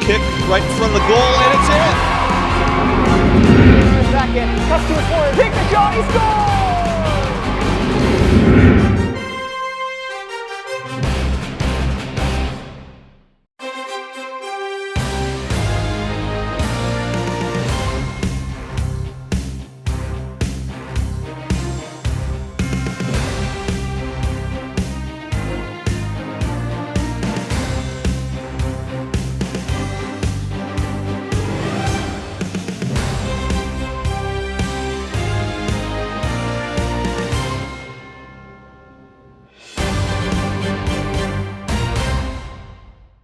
kick right in front of the goal, and it's in. Second, cuts to his corner, takes the shot, he scores!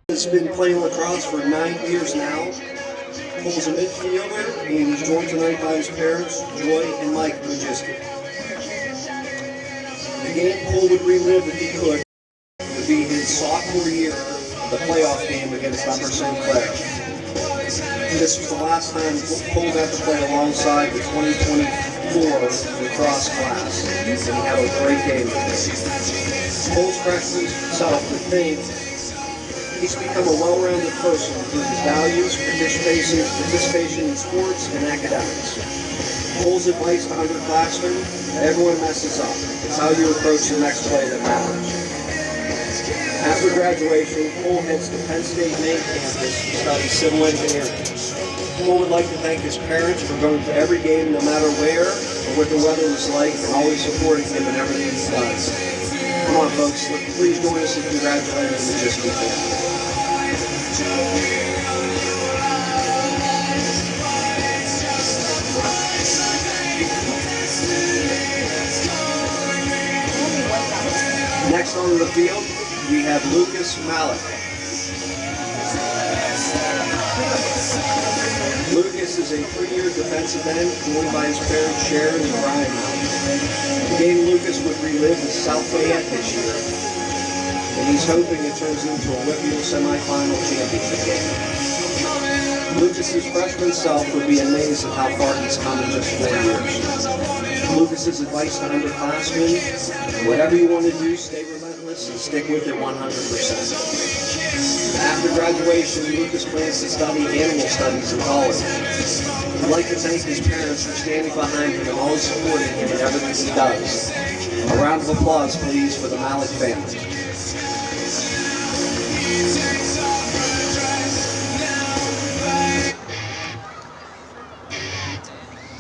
He's been playing lacrosse for 9 years now. Cole's a midfielder, and he's joined tonight by his parents, Joy and Mike Majiski. The game Cole would relive if he could would be his sophomore year, the playoff game against Upper St. Clair. This was the last time Cole got to play alongside the 2024 lacrosse class, and he had a great game with it. Cole expressed himself to think he's become a well-rounded person through his values, participation in sports, and academics. Cole's advice to underclassmen: everyone messes up. It's how you approach the next play that matters. After graduation, Cole heads to Penn State main campus to study civil engineering. Cole would like to thank his parents for going to every game, no matter where or what the weather was like, and always supporting him in everything he does. Come on, folks, please join us in congratulating the Majiski family. Next on the field, we have Lucas Malik. Lucas is a 3-year defensive end, joined by his parents Sharon and Brian. The game Lucas would relive is South Fayette this year, and he's hoping it turns into a Whitfield semifinal championship game. Lucas's freshman self would be amazed at how far he's come in just 4 years. Lucas's advice to underclassmen: whatever you want to do, stay relentless and stick with it 100%. After graduation, Lucas plans to study animal studies in college. I'd like to thank his parents for standing behind him and always supporting him in everything he does. A round of applause, please, for the Malik family.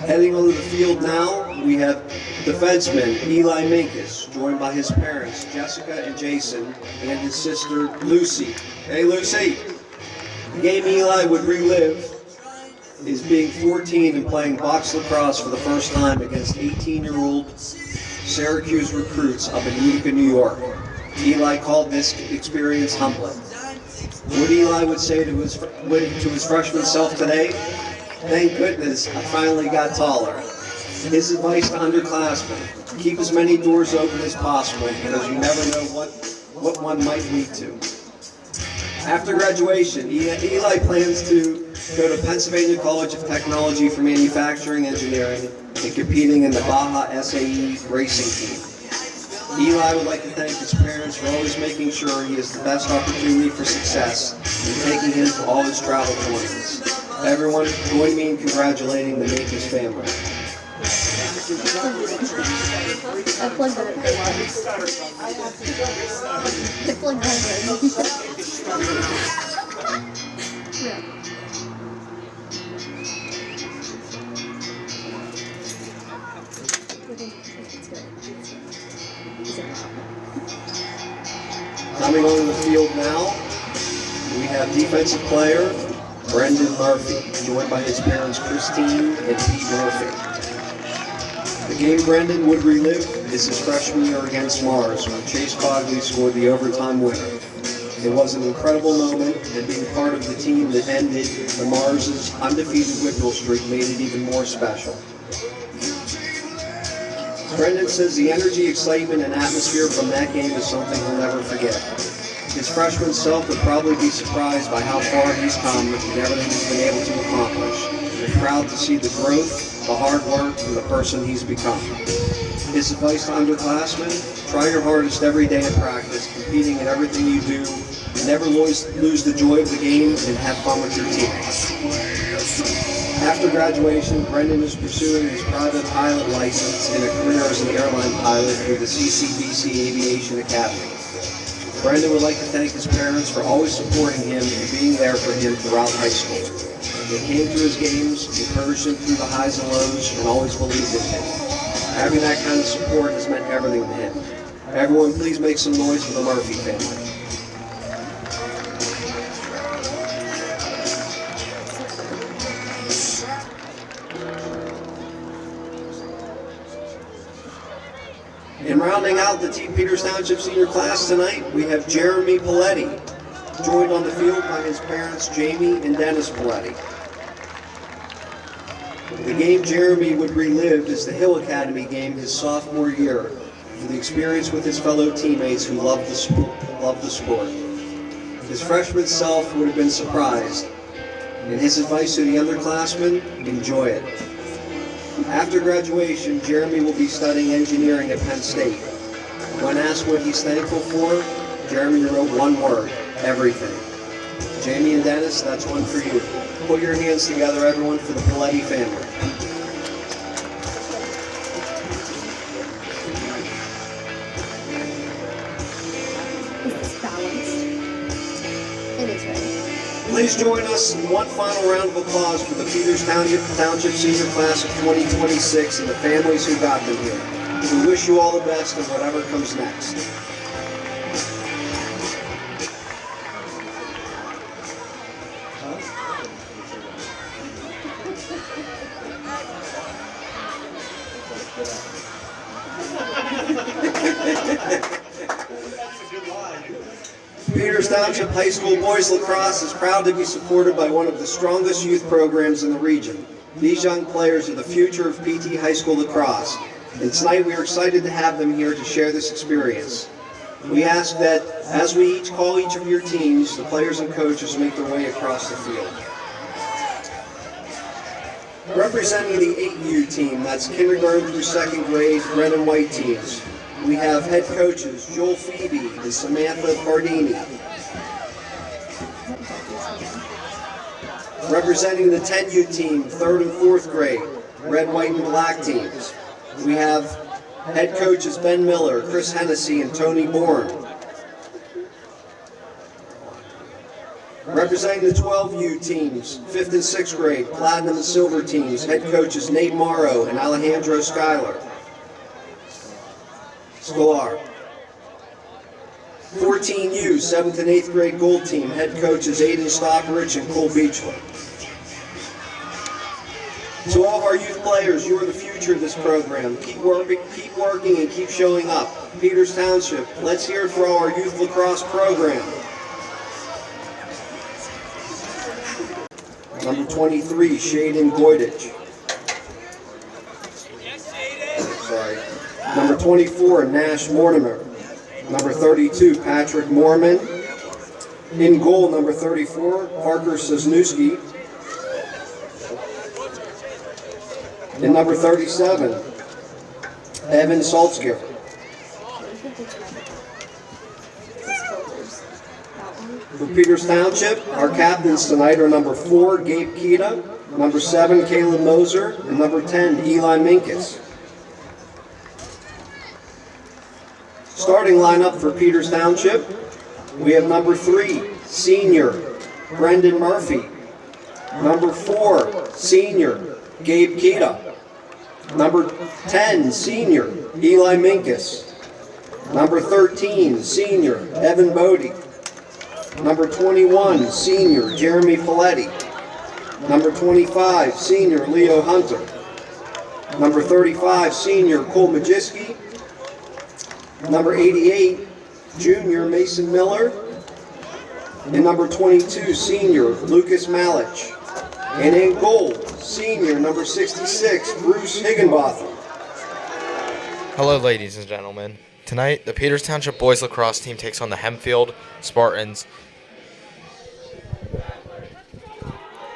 Heading onto the field now, we have defenseman Eli Minkus, joined by his parents Jessica and Jason, and his sister Lucy. Hey Lucy! The game Eli would relive is being 14 and playing box lacrosse for the first time against 18-year-old Syracuse recruits up in Utica, New York. Eli called this experience humbling. What Eli would say to his freshman self today: thank goodness I finally got taller. His advice to underclassmen: keep as many doors open as possible, because you never know what one might lead to. After graduation, Eli plans to go to Pennsylvania College of Technology for Manufacturing Engineering and competing in the Baja SAE racing team. Eli would like to thank his parents for always making sure he has the best opportunity for success and taking him to all his travel tournaments. Everyone, join me in congratulating the Minkus family. I plugged it in. I plugged it in. Coming on the field now, we have defensive player Brendan Murphy, joined by his parents Christine and Pete Murphy. The game Brendan would relive is his freshman year against Mars, when Chase Cogley scored the overtime winner. It was an incredible moment, and being part of the team that ended the Mars' undefeated Whitfield streak made it even more special. Brendan says the energy, excitement, and atmosphere from that game is something he'll never forget. His freshman self would probably be surprised by how far he's come and everything he's been able to accomplish. We're proud to see the growth, the hard work, and the person he's become. His advice to underclassmen: try your hardest every day at practice, competing in everything you do, and Never lose the joy of the game and have fun with your teammates. After graduation, Brendan is pursuing his private pilot license and a career as an airline pilot through the CCBC Aviation Academy. Brendan would like to thank his parents for always supporting him and being there for him throughout high school. They came to his games, encouraged him through the highs and lows, and always believed in him. Having that kind of support has meant everything to him. Everyone, please make some noise for the Murphy family. And rounding out the Team Peters Township senior class tonight, we have Jeremy Paletti, joined on the field by his parents Jamie and Dennis Paletti. The game Jeremy would relive is the Hill Academy game his sophomore year, for the experience with his fellow teammates who loved the sport. His freshman self would have been surprised, and his advice to the underclassmen, enjoy it. After graduation, Jeremy will be studying engineering at Penn State. When asked what he's thankful for, Jeremy wrote one word: everything. Jamie and Dennis, that's one for you. Put your hands together, everyone, for the Paletti family. Is this balanced? It is, right? Please join us in one final round of applause for the Peters Township Senior Class of 2026 and the families who got them here. We wish you all the best in whatever comes next. Peters Township High School Boys Lacrosse is proud to be supported by one of the strongest youth programs in the region. These young players are the future of PT High School Lacrosse, and tonight we are excited to have them here to share this experience. We ask that as we each call each of your teams, the players and coaches make their way across the field. Representing the 8U team, that's kindergarten through second grade, red and white teams, we have head coaches Joel Phoebe and Samantha Pardini. Representing the 10U team, third and fourth grade, red, white, and black teams, we have head coaches Ben Miller, Chris Hennessy, and Tony Bourne. Representing the 12U teams, 5th and 6th grade, platinum and silver teams, head coaches Nate Morrow and Alejandro Schuyler. Scholar. 14U, 7th and 8th grade gold team, head coaches Aiden Stockrich and Cole Beachwood. To all of our youth players, you are the future of this program. Keep working, and keep showing up. Peters Township, let's hear it for our youth lacrosse program. Number 23, Shaden Goydich. Sorry. Number 24, Nash Mortimer. Number 32, Patrick Mormon. In goal, number 34, Parker Sosnowski. And number 37, Evan Saltzger. For Peters Township, our captains tonight are number 4, Gabe Kita, number 7, Caleb Moser, and number 10, Eli Minkus. Starting lineup for Peters Township, we have number 3, senior, Brendan Murphy. Number 4, senior, Gabe Kita. Number 10, senior, Eli Minkus. Number 13, senior, Evan Bodie. Number 21, senior, Jeremy Paletti. Number 25, senior, Leo Hunter. Number 35, senior, Cole Majiski. Number 88, junior, Mason Miller. And number 22, senior, Lucas Malich. And in goal, senior, number 66, Bruce Higginbotham. Hello, ladies and gentlemen. Tonight, the Peters Township Boys Lacrosse team takes on the Hempfield Spartans.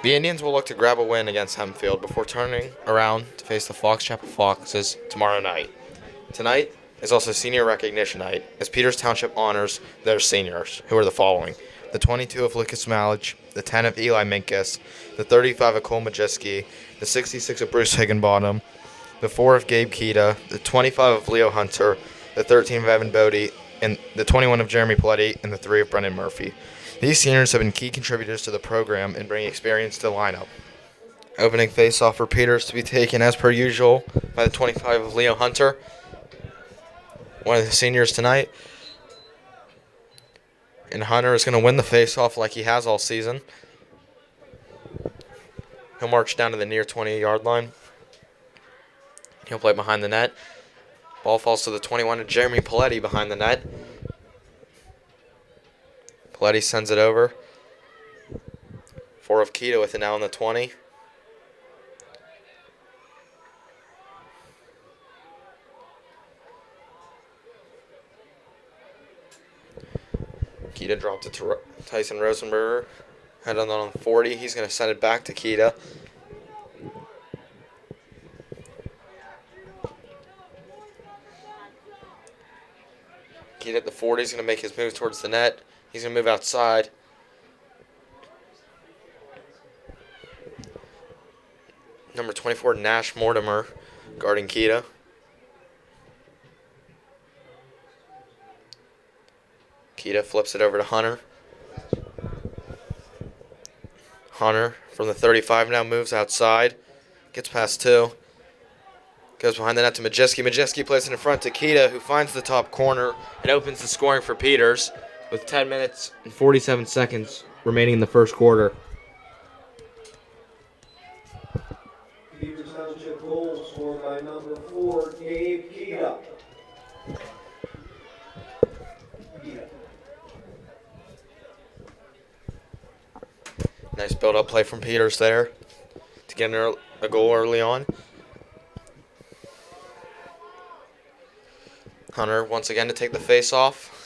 The Indians will look to grab a win against Hempfield before turning around to face the Fox Chapel Foxes tomorrow night. Tonight is also senior recognition night, as Peters Township honors their seniors, who are the following: the 22 of Lucas Malich, the 10 of Eli Minkus, the 35 of Cole Majewski, the 66 of Bruce Higginbottom, the 4 of Gabe Kita, the 25 of Leo Hunter, the 13 of Evan Bodie, and the 21 of Jeremy Paletti, and the 3 of Brendan Murphy. These seniors have been key contributors to the program and bring experience to the lineup. Opening face-off for Peters to be taken, as per usual, by the 25 of Leo Hunter, one of the seniors tonight. And Hunter is going to win the face-off like he has all season. He'll march down to the near 20-yard line. He'll play behind the net. Ball falls to the 21 of Jeremy Paletti behind the net. Paletti sends it over. 4 of Keto with it now on the 20. Keita dropped it to Tyson Rosenberger. Head on the 40. He's going to send it back to Keita. Keita at the 40 is going to make his move towards the net. He's going to move outside. Number 24, Nash Mortimer, guarding Keita. Keita flips it over to Hunter. Hunter from the 35 now moves outside. Gets past 2. Goes behind the net to Majewski. Majewski plays it in front to Keita, who finds the top corner and opens the scoring for Peters with 10 minutes and 47 seconds remaining in the first quarter. Peters Township goal scored by number 4, Gabe Kita. Nice build-up play from Peters there to get a goal early on. Hunter once again to take the face off.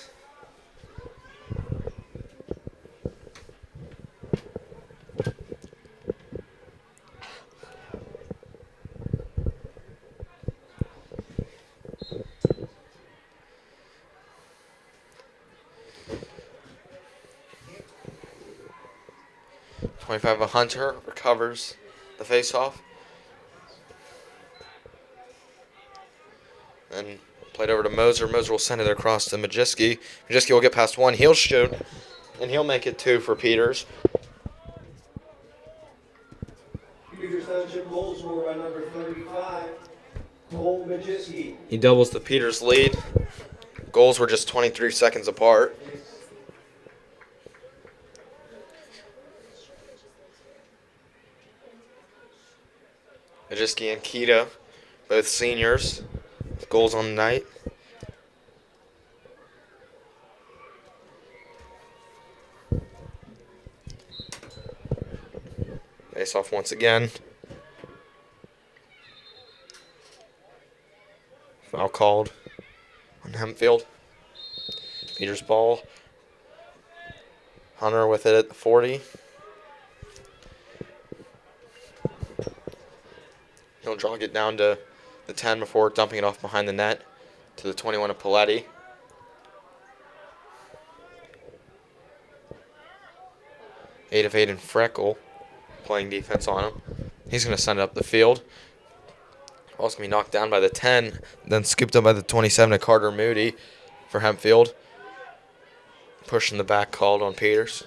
.25 of Hunter recovers the face-off. And played over to Moser. Moser will send it across to Majewski. Majewski will get past 1. He'll shoot. And he'll make it 2 for Peters. Peters Township goal scored by number 35, Cole Majewski. He doubles the Peters lead. Goals were just 23 seconds apart. Majewski and Keita, both seniors, with goals on the night. Face off once again. Foul called on Hempfield. Peters ball. Hunter with it at the 40. He'll jog it down to the 10 before dumping it off behind the net to the 21 of Paletti. Eight of Aiden Freckle playing defense on him. He's going to send it up the field. Ball's going to be knocked down by the 10, then scooped up by the 27 of Carter Moody for Hempfield. Pushing the back called on Peters.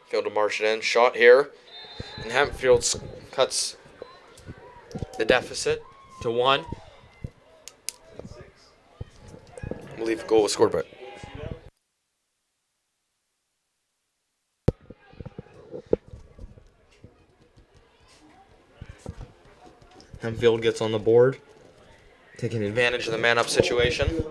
Field to march it in. Shot here. And Hempfield cuts the deficit to 1. I believe the goal was scored by Hempfield gets on the board, taking advantage of the man-up situation.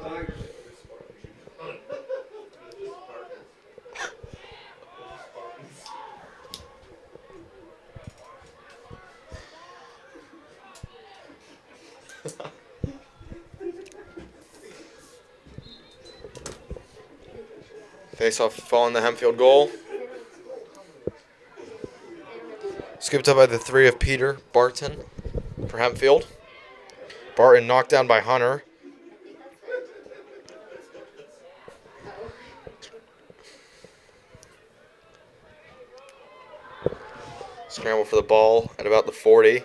Face off following the Hempfield goal. Scooped up by the 3 of Peter Barton for Hempfield. Barton knocked down by Hunter. Scramble for the ball at about the 40.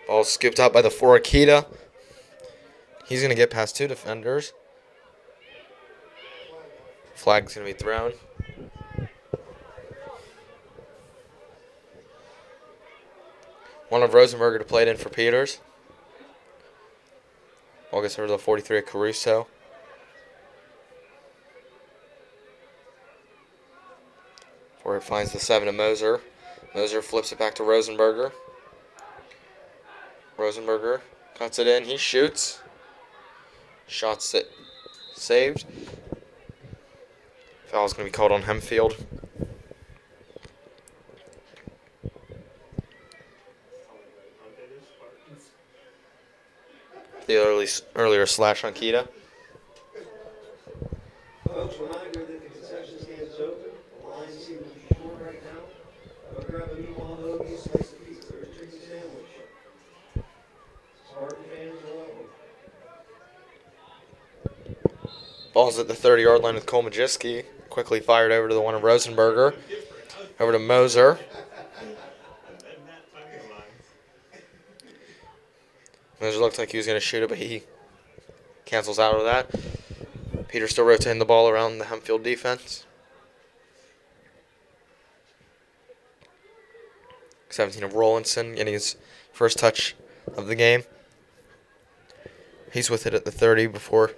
Ball scooped up by the 4 Akita. He's going to get past 2 defenders. Flag's going to be thrown. One of Rosenberger to play it in for Peters. Ball gets over to the 43 of Caruso. Where it finds the 7 of Moser. Moser flips it back to Rosenberger. Rosenberger cuts it in. He shoots. Shot's saved. Foul's going to be called on Hempfield. The earlier slash on Kita. Folks, reminder that the concession stand is open. The line seems to be short right now. Go grab a new long hoagie, slice of pizza, or a chicken sandwich. Spartan fans are welcome. Ball's at the 30-yard line with Cole Majewski. Quickly fired over to the 1 of Rosenberger. Over to Moser. Moser looked like he was going to shoot it, but he cancels out of that. Peter still rotating the ball around the Hempfield defense. 17 of Rollinson getting his first touch of the game. He's with it at the 30 before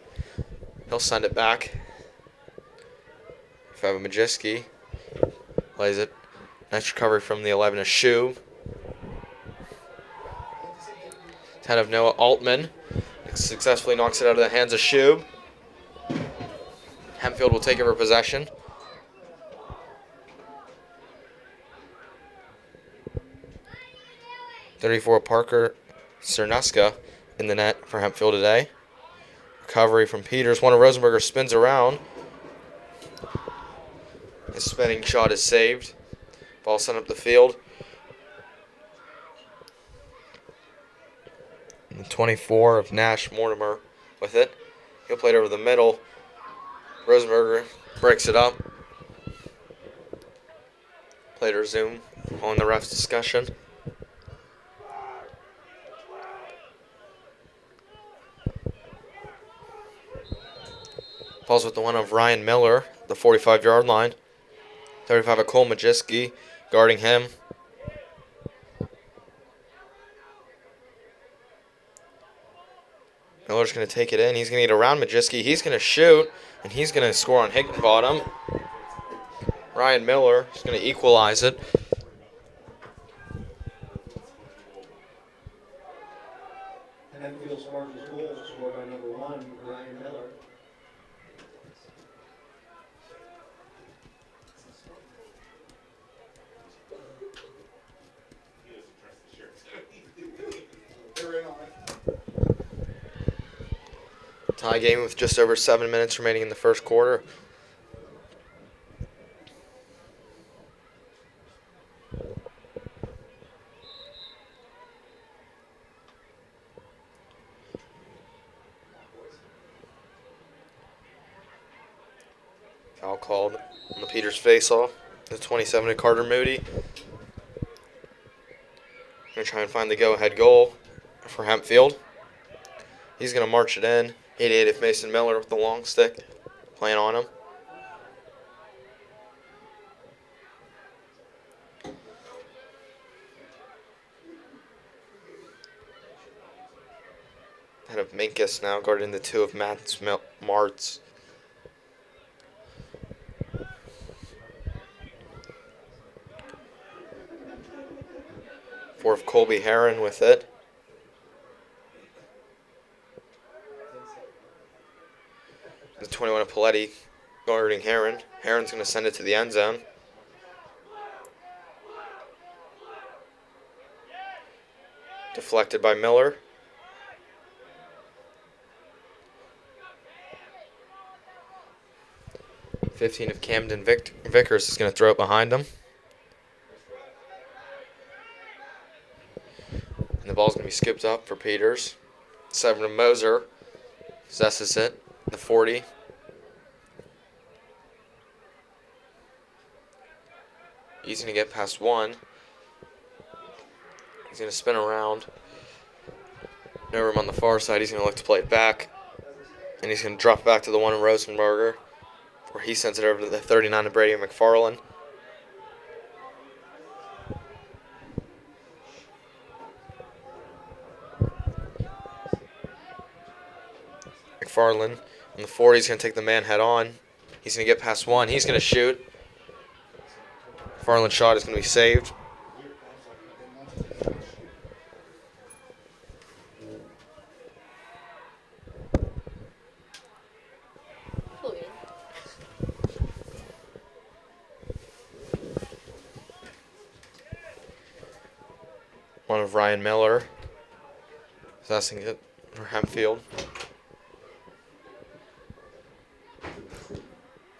he'll send it back. Fava Majewski plays it. Nice recovery from the 11 of Shue. 10 of Noah Altman. Successfully knocks it out of the hands of Shue. Hempfield will take over possession. .34 Parker Cernuska in the net for Hempfield today. Recovery from Peters. One of Rosenberger spins around. His spinning shot is saved. Ball sent up the field. And 24 of Nash Mortimer with it. He'll play it over the middle. Rosenberger breaks it up. Play to resume on the ref's discussion. Ball's with the 1 of Ryan Miller, the 45-yard line. 35 of Cole Majewski guarding him. Miller's going to take it in. He's going to get around Majewski. He's going to shoot, and he's going to score on Higginbottom. Ryan Miller is going to equalize it. Hempfield's largest goal was scored by number 1, Ryan Miller. Tie game with just over 7 minutes remaining in the first quarter. Foul called on the Peters face-off. The 27 of Carter Moody. Going to try and find the go-ahead goal for Hempfield. He's going to march it in. 88 of Mason Miller with the long stick playing on him. Head of Minkus now guarding the 2 of Martz. Four of Colby Heron with it. The 21 of Paletti guarding Heron. Heron's going to send it to the end zone. Deflected by Miller. 15 of Camden Vickers is going to throw it behind him. And the ball's going to be scooped up for Peters. 7 of Moser possesses it. The 40. He's going to get past 1. He's going to spin around. No room on the far side. He's going to look to play it back. And he's going to drop it back to the 1 in Rosenberger, where he sends it over to the 39 of Brady McFarland. McFarland on the 40. He's going to take the man head on. He's going to get past 1. He's going to shoot. McFarland's shot is going to be saved. One of Ryan Miller possessing it for Hempfield.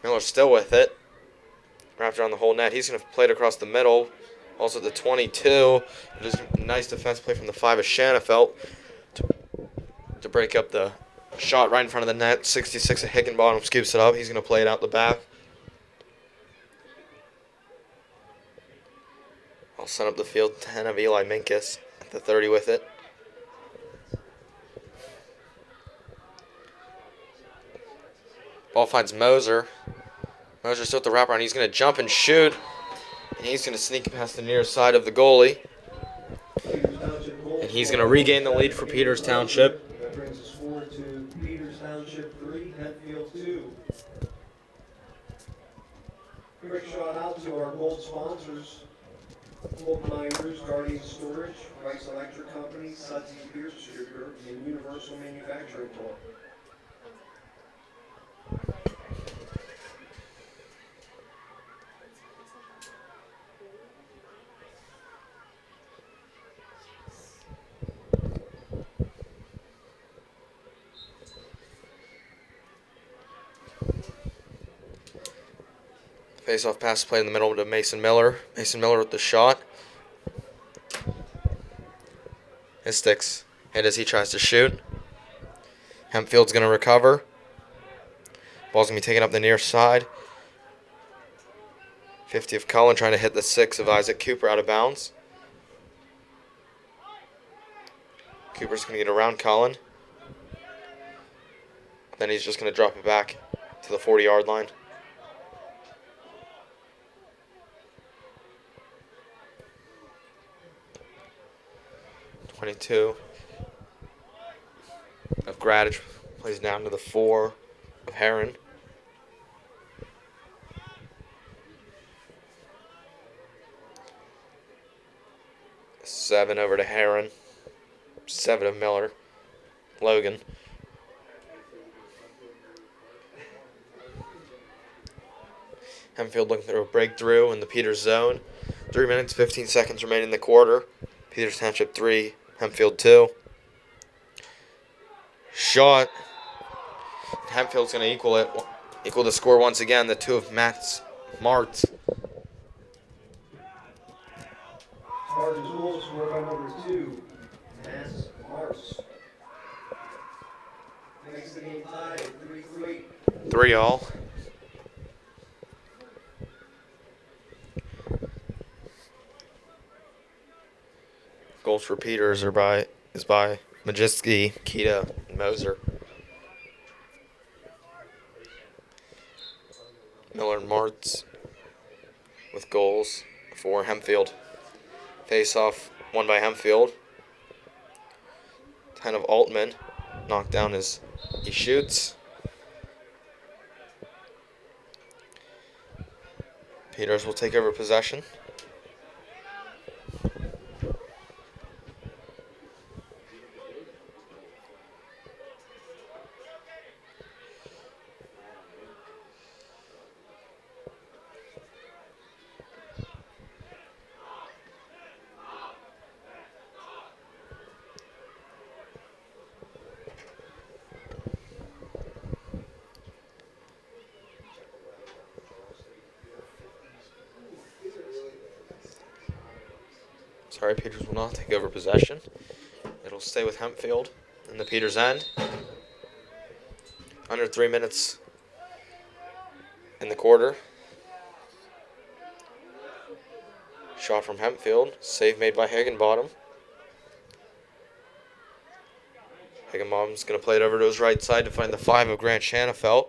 Miller's still with it. Wrapped around the whole net. He's going to play it across the middle. Also the 22. Just a nice defense play from the 5 of Shanafelt to break up the shot right in front of the net. 66 of Hickenbottom scoops it up. He's going to play it out the back. I'll send up the field. 10 of Eli Minkus at the 30 with it. Ball finds Moser. Moser's still at the wraparound. He's going to jump and shoot. And he's going to sneak past the near side of the goalie. And he's going to regain the lead for Peters Township. That brings us forward to Peters Township 3, Hempfield 2. Quick shout out to our gold sponsors: Gold Miners, Guardian Storage, Rice Electric Company, Sudsy Beer Distributor, and Universal Manufacturing Corp. Face-off pass played in the middle to Mason Miller. Mason Miller with the shot. His sticks hit as he tries to shoot. Hempfield's going to recover. Ball's going to be taken up the near side. 50 of Cullen trying to hit the 6 of Isaac Cooper out of bounds. Cooper's going to get around Cullen. Then he's just going to drop it back to the 40-yard line. .22 of Gradich plays down to the 4 of Heron. Seven over to Heron. 7 of Miller. Logan. Hempfield looking for a breakthrough in the Peters zone. 3 minutes, 15 seconds remaining in the quarter. Peters Township 3, Hempfield 2. Shot. Hempfield's going to equal the score once again. The 2 of Martz. Martin's goal scored by number 2, Mass Martz. Makes the game tied at 3-3. 3-all. Goals for Peters is by Majewski, Kita, and Moser. Miller and Martz with goals for Hempfield. Face-off won by Hempfield. 10 of Altman knocked down as he shoots. Peters will take over possession. Sorry, Peters will not take over possession. It'll stay with Hempfield in the Peters end. Under 3 minutes in the quarter. Shot from Hempfield. Save made by Higginbottom. Higginbottom's going to play it over to his right side to find the 5 of Grant Shanafelt.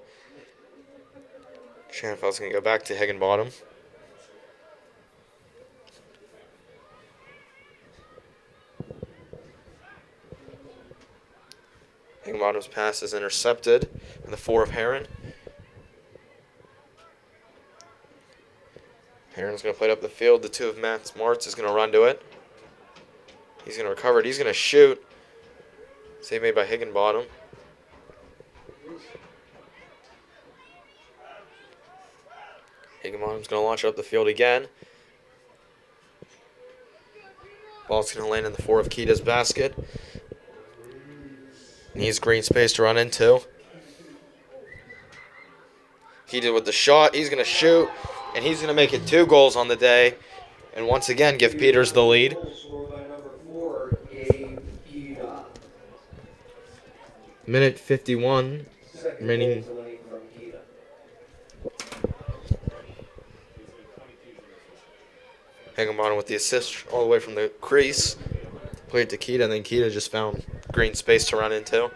Shanafelt's going to go back to Higginbottom. Higginbottom's pass is intercepted in the 4 of Heron. Heron's going to play it up the field. The 2 of Matt Smarts is going to run to it. He's going to recover it. He's going to shoot. Save made by Higginbottom. Higginbottom's going to launch it up the field again. Ball's going to land in the 4 of Kita's basket. Needs green space to run into. Kita with the shot. He's going to shoot. And he's going to make it 2 goals on the day. And once again give Peters the lead. Minute 51 remaining. Higginbottom with the assist all the way from the crease. Played to Kita, and then Kita just found green space to run into.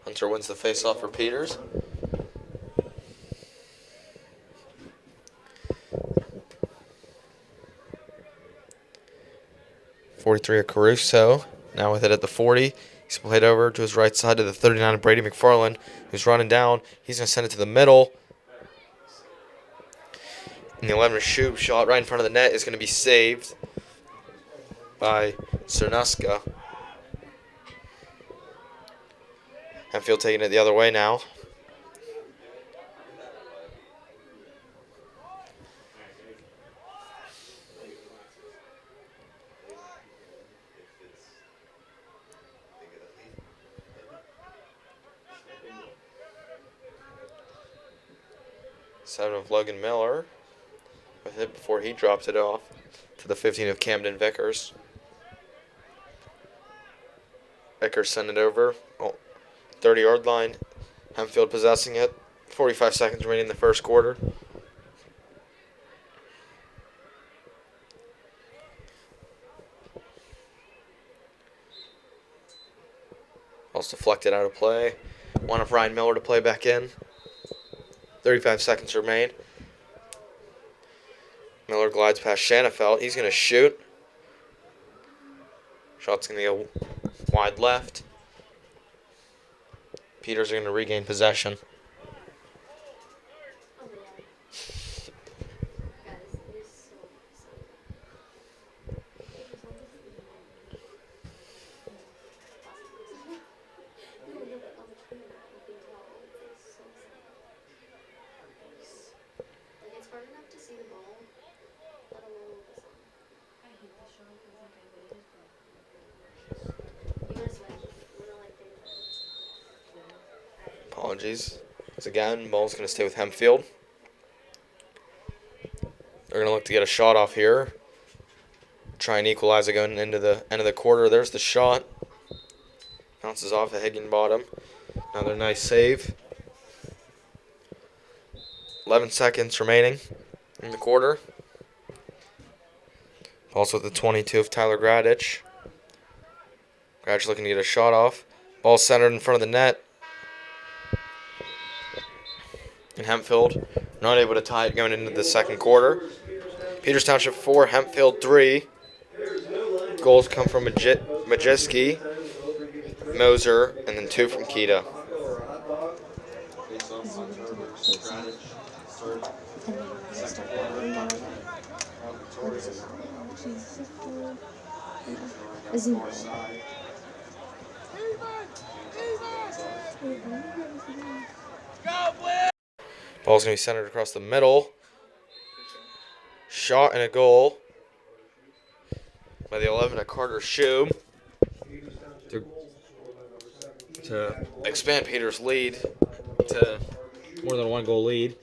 Hunter wins the face-off for Peters. .43 of Caruso, now with it at the 40. He's played over to his right side to the 39 of Brady McFarland, who's running down. He's going to send it to the middle. And the 11 shoot shot right in front of the net is going to be saved by Cernuska. Hempfield taking it the other way now. Seven of Logan Miller with it before he drops it off to the 15 of Camden Vickers. Vickers send it over. 30-yard line. Hempfield possessing it. 45 seconds remaining in the first quarter. Also deflected out of play. One of Ryan Miller to play back in. 35 seconds remain. Miller glides past Shanafelt. He's going to shoot. Shot's going to go wide left. Peters are going to regain possession. Apologies. Once again, ball's going to stay with Hempfield. They're going to look to get a shot off here. Try and equalize it going into the end of the quarter. There's the shot. Bounces off at Higginbottom. Another nice save. 11 seconds remaining in the quarter. Also the 22 of Tyler Gradich. Gradich looking to get a shot off. Ball centered in front of the net. And Hempfield not able to tie it going into the second quarter. Peters Township 4, Hempfield 3. Goals come from Majeski, Moser, and then 2 from Kita. Ball's going to be centered across the middle. Shot and a goal. by the 11 at Carter Shoe to expand Peters' lead to more than 1 goal lead.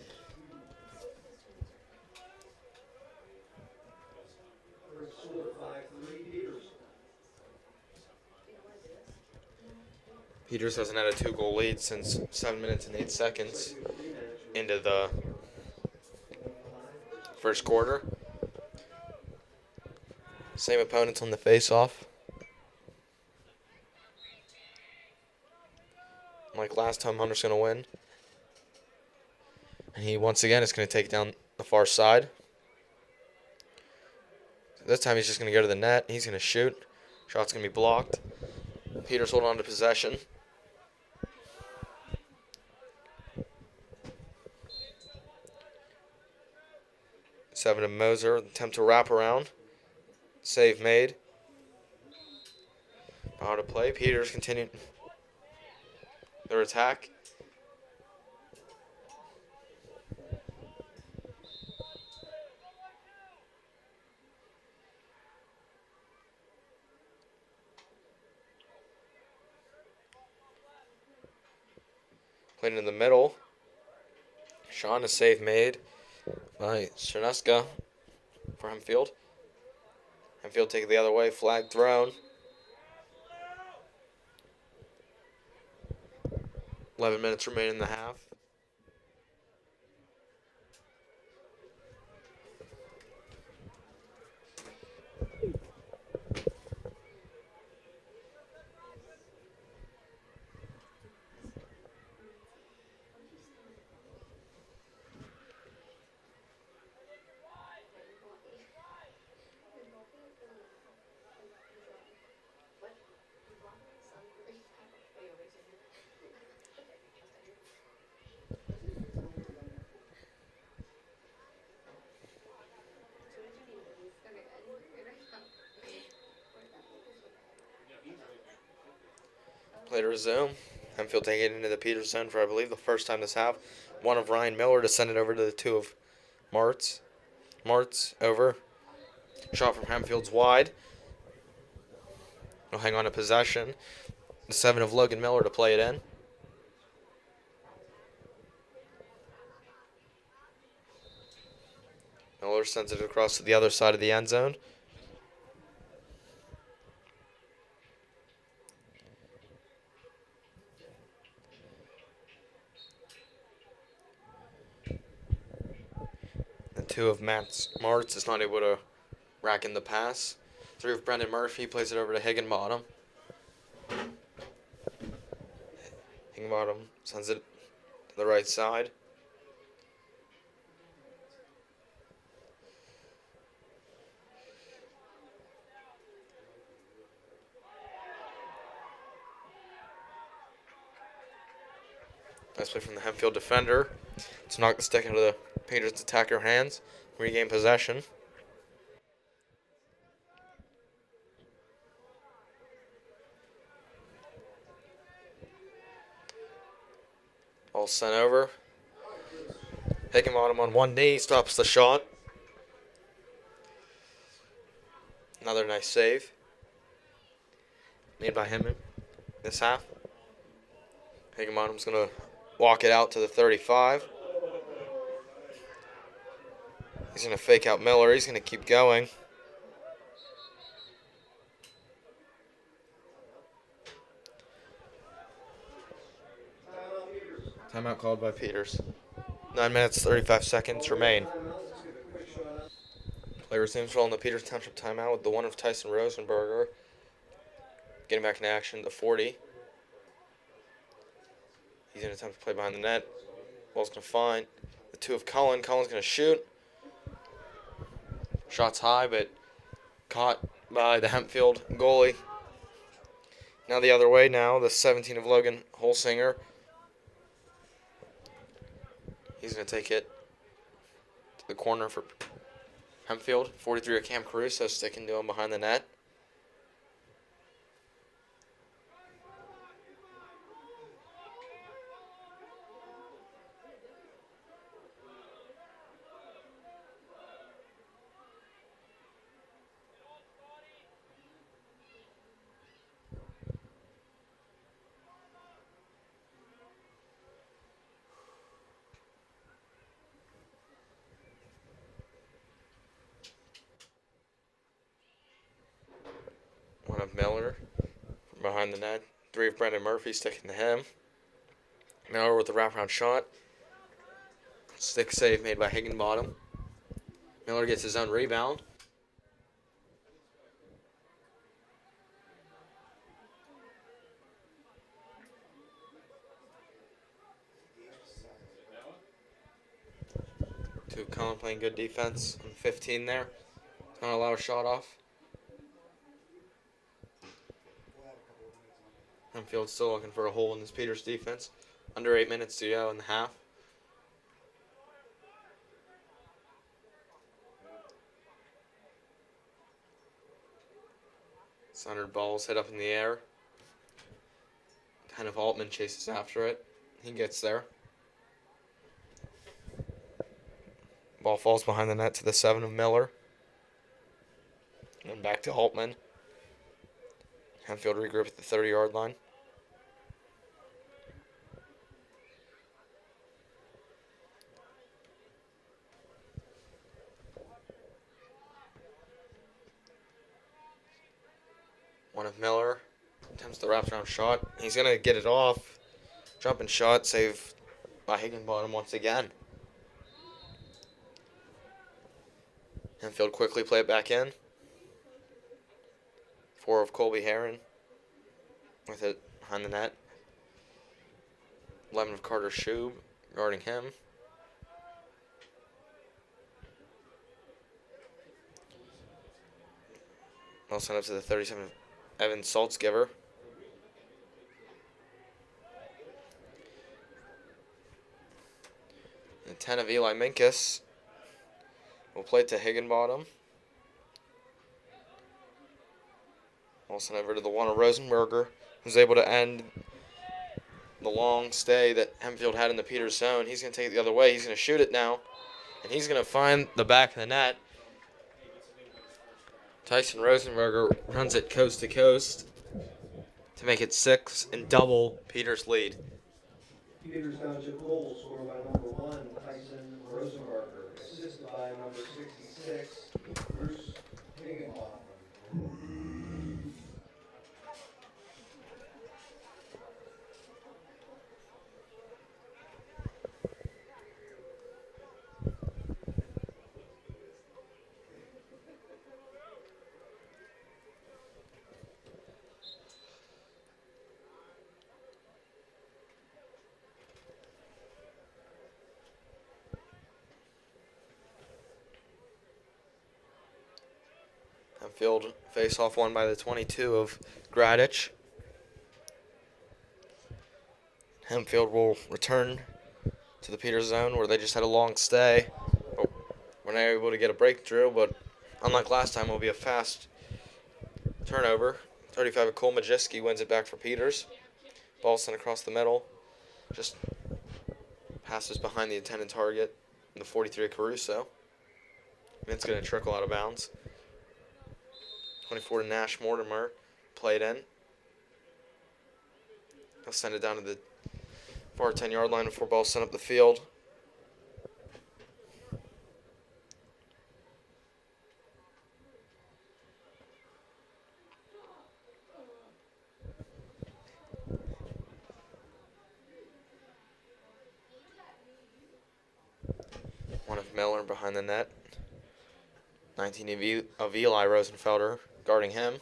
Peters hasn't had a 2-goal lead since 7 minutes and 8 seconds into the first quarter. Same opponents on the face-off. Like last time, Hunter's going to win. And he, once again, is going to take down the far side. This time he's just going to go to the net. He's going to shoot. Shot's going to be blocked. Peters holding on to possession. Seven to Moser. Attempt to wrap around. Save made. Power to play. Peters continuing their attack. Playing in the middle. Sean, a save made by Cerneska for Hempfield. Hempfield take it the other way. Flag thrown. 11 minutes remaining in the half. Play to resume. Hempfield taking it into the Peters zone for, I believe, the first time this half. One of Ryan Miller to send it over to the 2 of Martz. Martz over. Shot from Hempfield's wide. He'll hang on to possession. The 7 of Logan Miller to play it in. Miller sends it across to the other side of the end zone. The 2 of Martz is not able to rack in the pass. 3 of Brendan Murphy plays it over to Higginbottom. Higginbottom sends it to the right side. Nice play from the Hempfield defender to knock the stick into the Peters attacker hands. Regain possession. All sent over. Higginbottom on one knee, stops the shot. Another nice save made by him this half. Higginbottom's going to walk it out to the 35. He's going to fake out Miller. He's going to keep going. Timeout called by Peters. 9 minutes, 35 seconds remain. Play resumes following the Peters Township timeout with the 1 of Tyson Rosenberger getting back in action, the 40. He's going to attempt to play behind the net. Ball's going to find the 2 of Cullen. Cullen's going to shoot. Shot's high, but caught by the Hempfield goalie. Now the other way now, the 17 of Logan Holsinger. He's going to take it to the corner for Hempfield. 43 of Cam Caruso sticking to him behind the net. Miller from behind the net. 3 of Brendan Murphy sticking to him. Miller with the wraparound shot. Stick save made by Higginbottom. Miller gets his own rebound. To Cullen playing good defense on 15 there. Not allow a shot off. Hempfield still looking for a hole in this Peters defense. Under 8 minutes to go in the half. Centered ball's hit up in the air. Kind of Altman chases after it. He gets there. Ball falls behind the net to the 7 of Miller. And back to Altman. Hempfield regroup at the 30-yard line. One of Miller attempts the wraparound shot. He's going to get it off. Jumping shot, saved by Higginbottom once again. Hempfield quickly play it back in. 4 of Colby Heron with it behind the net. 11 of Carter Shube guarding him. I'll send up to the 37 of Evan Saltzgiver. And 10 of Eli Minkus. We'll play it to Higginbottom. I'll send over to the 1 of Rosenberger, who's able to end the long stay that Hempfield had in the Peters zone. He's going to take it the other way. He's going to shoot it now. And he's going to find the back of the net. Tyson Rosenberger runs it coast to coast to make it 6 and double Peters' lead. Peters Township goal scored by number 1, Tyson Rosenberger, assisted by number 66, Bruce Higginbottom. Hempfield face-off won by the 22 of Gradich. Hempfield will return to the Peters zone where they just had a long stay. Oh, we're not able to get a breakthrough, but unlike last time, it will be a fast turnover. 35 of Cole Majewski wins it back for Peters. Ball sent across the middle. Just passes behind the intended target. And the 43 of Caruso. And it's going to trickle out of bounds. 24 to Nash Mortimer. Played in. He'll send it down to the far 10-yard line before ball sent up the field. One of Miller behind the net. 19 of Eli Rosenfelder guarding him.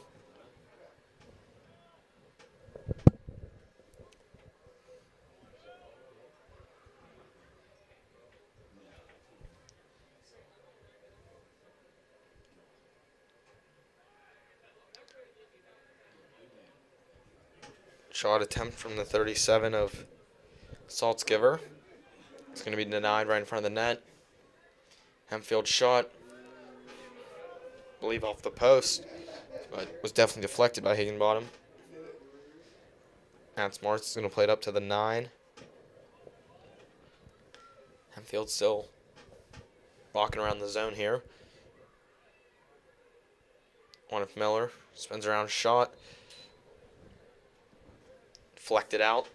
Shot attempt from the 37 of Saltzgiver. It's going to be denied right in front of the net. Hempfield shot, I believe off the post, but was definitely deflected by Higginbottom. Matt Smarts is going to play it up to the 9. Hempfield still walking around the zone here. One of Miller spins around, shot, deflected out.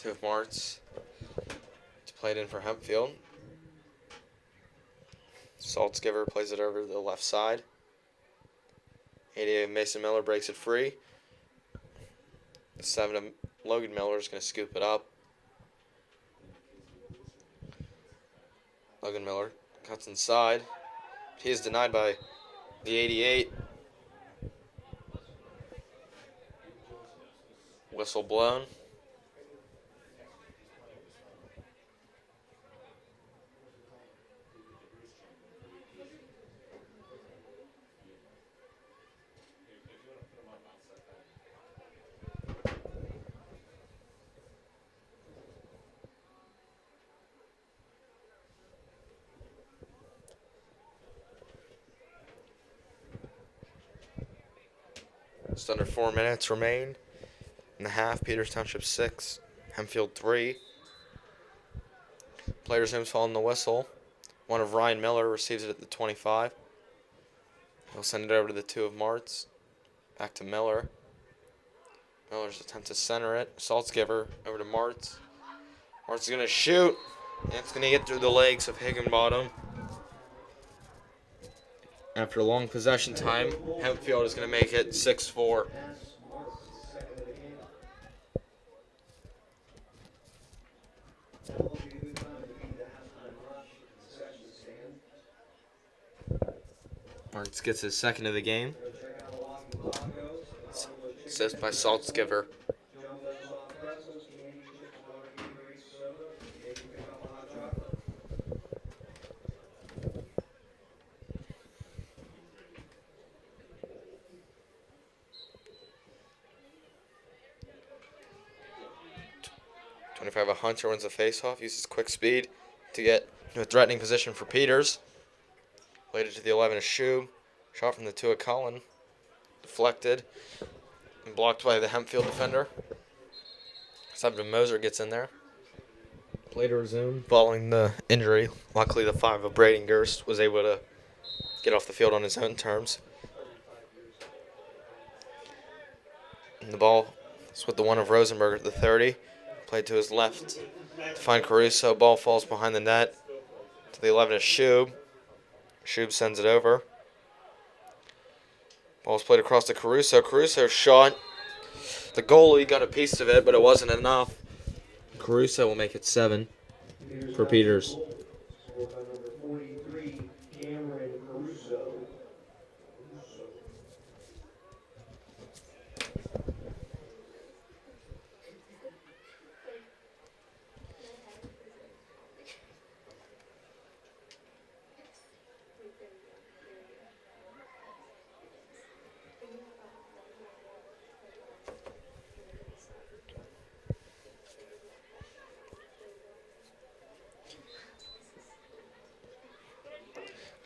2 of Marts. It's played in for Hempfield. Saltzgiver plays it over to the left side. 88 Mason Miller breaks it free. The 7 of Logan Miller is going to scoop it up. Logan Miller cuts inside. He is denied by the 88. Whistle blown. Just under 4 minutes remain in the half. Peters Township 6, Hempfield 3. Players' names following the whistle. 1 of Ryan Miller receives it at the 25. He'll send it over to the 2 of Marts. Back to Miller. Miller's attempt to center it. Saltzgiver over to Marts. Marts is going to shoot. And it's going to get through the legs of Higginbottom. After a long possession time, Hempfield is going to make it 6-4. Marks gets his second of the game. Assist by Saltzgiver. Hunter wins the faceoff, uses quick speed to get to a threatening position for Peters. Played it to the 11 of Shube. Shot from the 2 of Cullen. Deflected and blocked by the Hempfield defender. 7 of Moser gets in there. Play to resume following the injury. Luckily, the 5 of Braden Gerst was able to get off the field on his own terms. And the ball is with the 1 of Rosenberg at the 30. Played to his left to find Caruso. Ball falls behind the net to the 11 of Shube. Shube sends it over. Ball's played across to Caruso. Caruso shot. The goalie got a piece of it, but it wasn't enough. Caruso will make it 7 for Peters.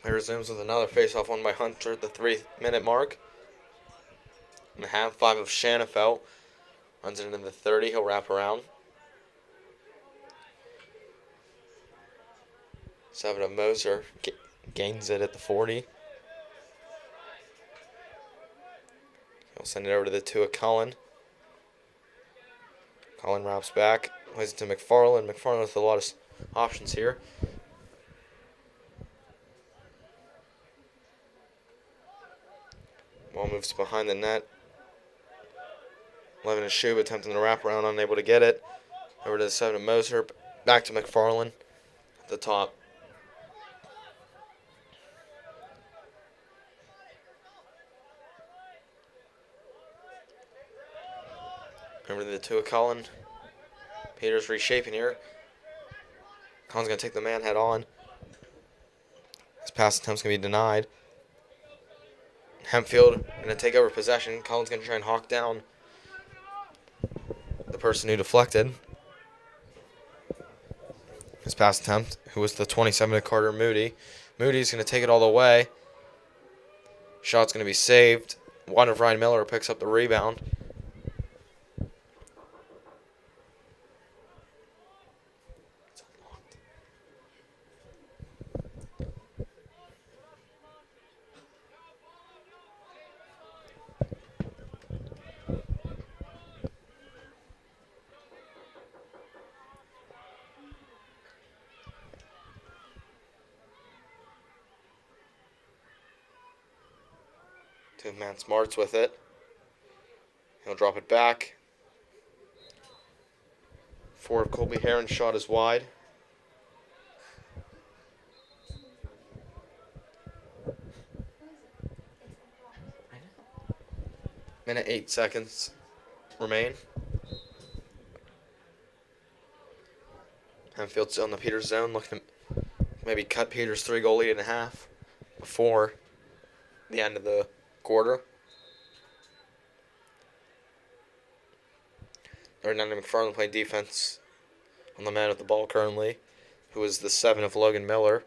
He resumes with another face-off won by Hunter at the 3-minute mark. In the half, 5 of Shanafelt. Runs it into the 30. He'll wrap around. 7 of Moser gains it at the 40. He'll send it over to the 2 of Cullen. Cullen wraps back. Plays it to McFarland. McFarland with a lot of options here. Ball moves behind the net. 11 of Shube attempting to wrap around, unable to get it. Over to the 7 of Moser. Back to McFarland at the top. Over to the 2 of Cullen. Peters reshaping here. Cullen's going to take the man head on. His pass attempt's going to be denied. Hempfield going to take over possession. Cullen's going to try and hawk down the person who deflected. His pass attempt, who was the 27 of Carter Moody. Moody's going to take it all the way. Shot's going to be saved. 1 of Ryan Miller picks up the rebound. to Matt Smarts with it. He'll drop it back. 4 of Colby Heron's shot is wide. Minute 8 seconds remain. Hempfield still in the Peters zone, looking to maybe cut Peters' 3-goal lead in half before the end of the quarter. 39 McFarland playing defense on the man with the ball currently, who is the 7 of Logan Miller.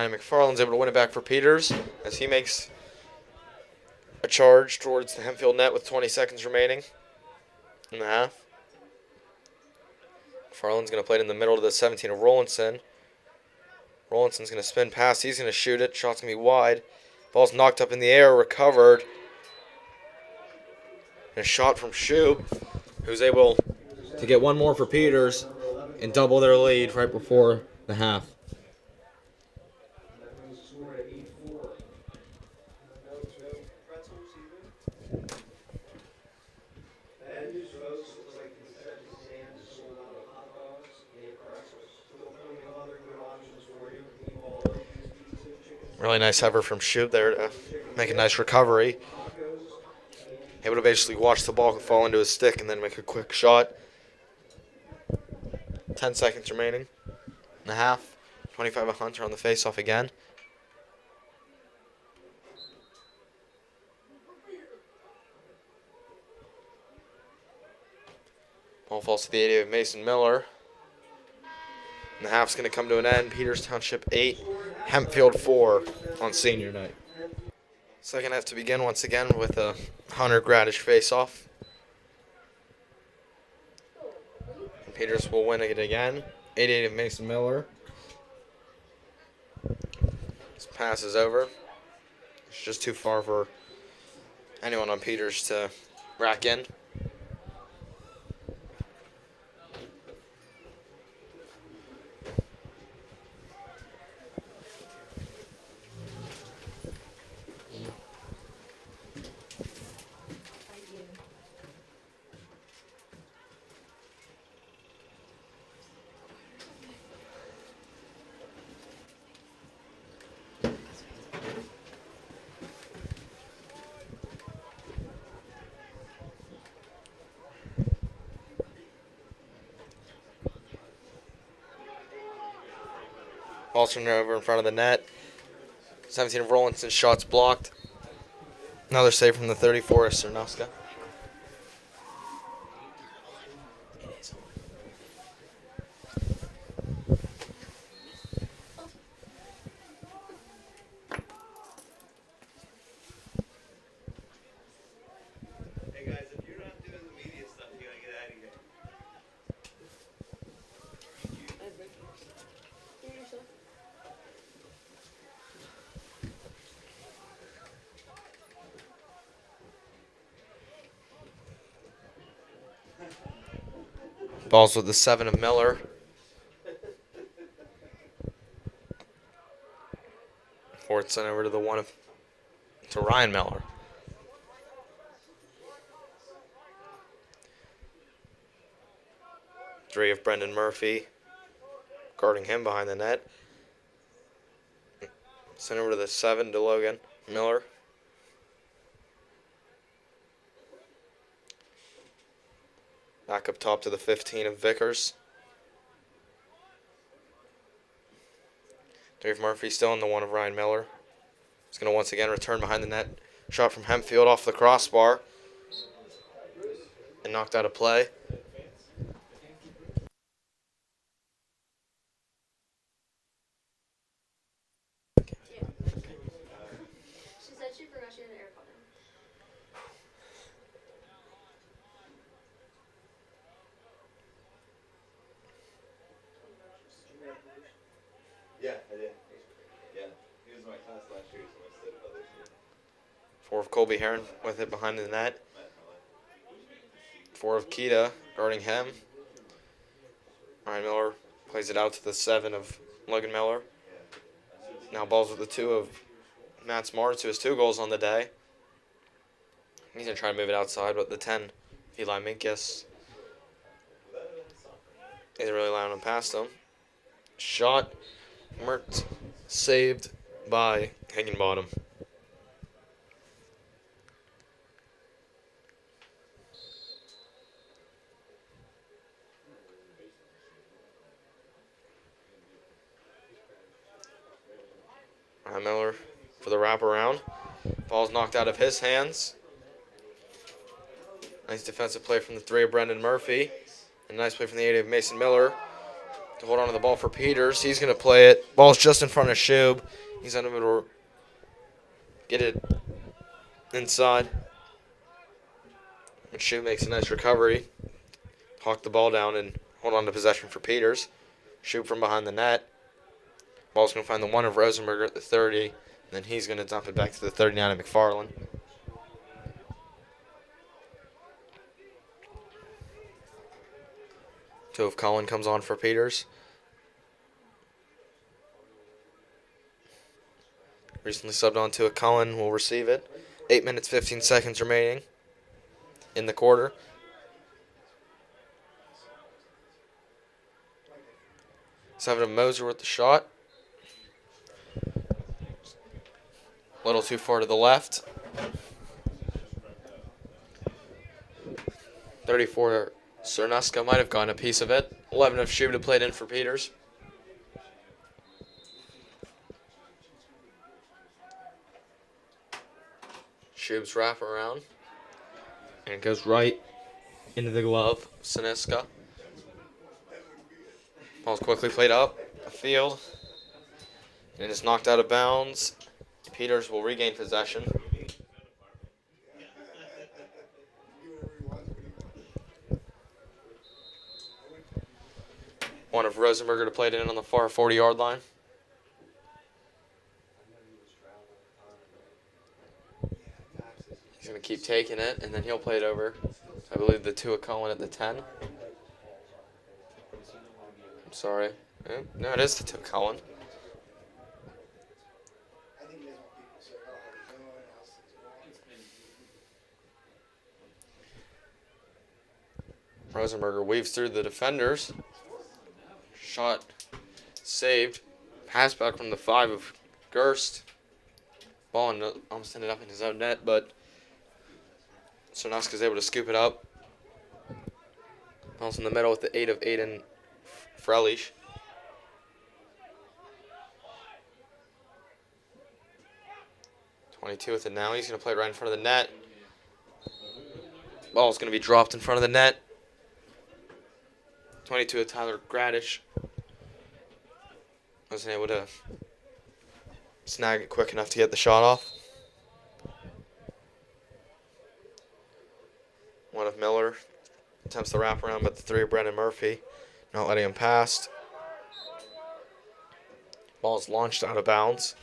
McFarland's able to win it back for Peters as he makes a charge towards the Hempfield net with 20 seconds remaining in the half. McFarland's going to play it in the middle to the 17 of Rollinson. Rollinson's going to spin past. He's going to shoot it. Shot's going to be wide. Ball's knocked up in the air, recovered. And a shot from Shoup, who's able to get one more for Peters and double their lead right before the half. Really nice effort from Shoup there to make a nice recovery. Able to basically watch the ball fall into his stick and then make a quick shot. 10 seconds remaining in the half. 25 of Hunter on the face-off again. Ball falls to the 80 of Mason Miller. And the half's going to come to an end. Peters Township 8, Hempfield 4 on senior night. Second half to begin once again with a Hunter Gradish face-off. Peters will win it again. 88 of Mason Miller. This pass is over. It's just too far for anyone on Peters to rack in. Ball's turned over in front of the net. 17 of Rollinson's shots blocked. Another save from the 34 of Cernovska. Hey guys, if you're not doing the media stuff, you gotta get out of here. Ball's with the 7 of Miller. Fourth sent over to the 1 of Ryan Miller. Three of Brendan Murphy guarding him behind the net. Sent over to the 7 to Logan Miller. Back up top to the 15 of Vickers. Dave Murphy still in the 1 of Ryan Miller. He's going to once again return behind the net. Shot from Hempfield off the crossbar. And knocked out of play. She said she forgot she had an AirPod in. Colby Heron with it behind the net. 4 of Keita guarding him. Ryan Miller plays it out to the 7 of Logan Miller. Now balls with the 2 of Matt Smarts, who has 2 goals on the day. He's going to try to move it outside, but the 10, Eli Minkus, isn't really allowing him past him. Shot, marked, saved by Higginbottom. Ryan Miller for the wraparound. Ball's knocked out of his hands. Nice defensive play from the 3 of Brendan Murphy. And nice play from the 8 of Mason Miller to hold on to the ball for Peters. He's going to play it. Ball's just in front of Shube. He's unable to get it inside. And Shube makes a nice recovery. Hawk the ball down and hold on to possession for Peters. Shube from behind the net. Ball's going to find the 1 of Rosenberger at the 30. And then he's going to dump it back to the 39 of McFarland. Tove Cullen comes on for Peters. Recently subbed on to a Cullen will receive it. 8 minutes, 15 seconds remaining in the quarter. Seven of Moser with the shot. A little too far to the left. 34 Cernuska might have gone a piece of it. 11 of Shubda played in for Peters. Shub's wrap around. And it goes right into the glove of Cernuska. Ball's quickly played up the field. And it's knocked out of bounds. Peters will regain possession. One of Rosenberger to play it in on the far 40-yard line. He's going to keep taking it, and then he'll play it over. I believe the 2 of Cohen at the 10. I'm sorry. No, it is the 2 of Cohen. Rosenberger weaves through the defenders. Shot saved. Pass back from the 5 of Gerst. Ball almost ended up in his own net, but Cernuska's able to scoop it up. Ball's in the middle with the 8 of Aiden Frelich. .22 with it now. He's going to play it right in front of the net. Ball's going to be dropped in front of the net. 22 of Tyler Gradish. Wasn't able to snag it quick enough to get the shot off. 1 of Miller attempts the wraparound, but the 3 of Brendan Murphy not letting him pass. Ball is launched out of bounds.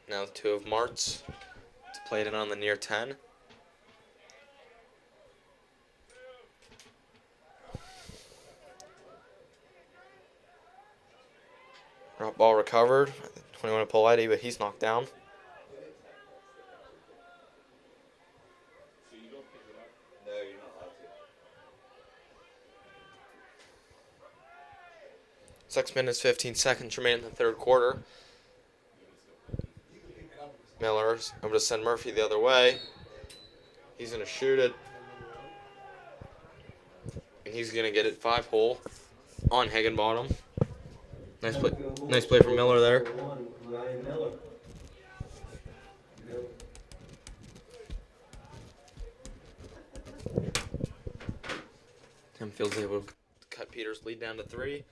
Now the 2 of Martz to play it in on the near 10. Ball recovered. 21 of Politi, but he's knocked down. No, you're not allowed to. 6 minutes, 15 seconds remain in the third quarter. Miller's able to send Murphy the other way. He's going to shoot it. And he's going to get it 5-hole on Higginbottom. Nice play from Miller there. Hempfield's able to cut Peters' lead down to 3.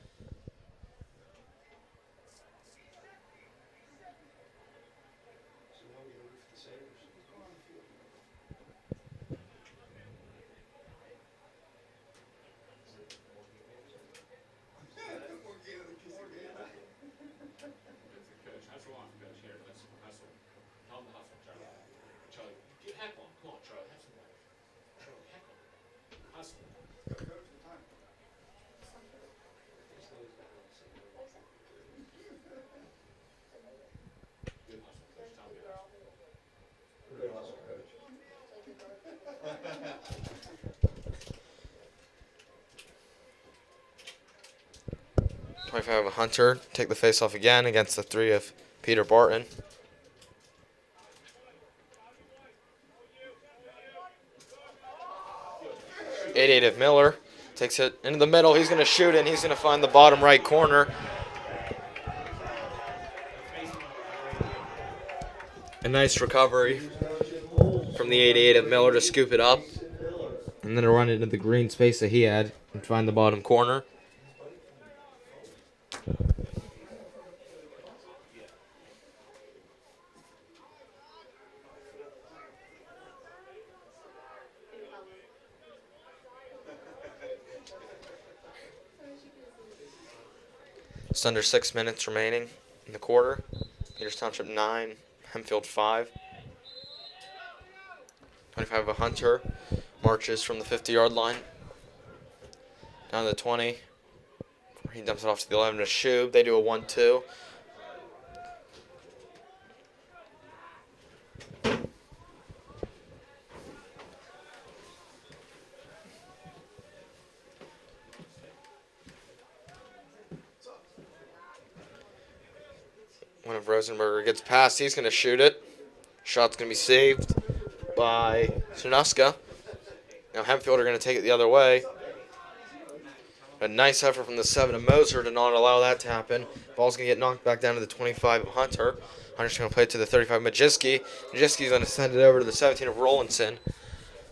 25 of Hunter. Take the face-off again against the 3 of Peter Barton. Eight of Miller. Takes it into the middle. He's going to shoot it, and he's going to find the bottom right corner. A nice recovery from the 88 of Miller to scoop it up. And then to run it into the green space that he had and find the bottom corner. Just under 6 minutes remaining in the quarter. Peters Township 9, Hempfield 5. 25 of a Hunter marches from the 50-yard line down to the 20. He dumps it off to the 11 to Shub. They do a 1-2. One of Rosenberger gets past. He's going to shoot it. Shot's going to be saved by Sunuska. Now Hempfield are going to take it the other way. A nice effort from the 7 of Moser to not allow that to happen. Ball's going to get knocked back down to the 25 of Hunter. Hunter's going to play it to the 35 of Majewski. Majewski's going to send it over to the 17 of Rollinson,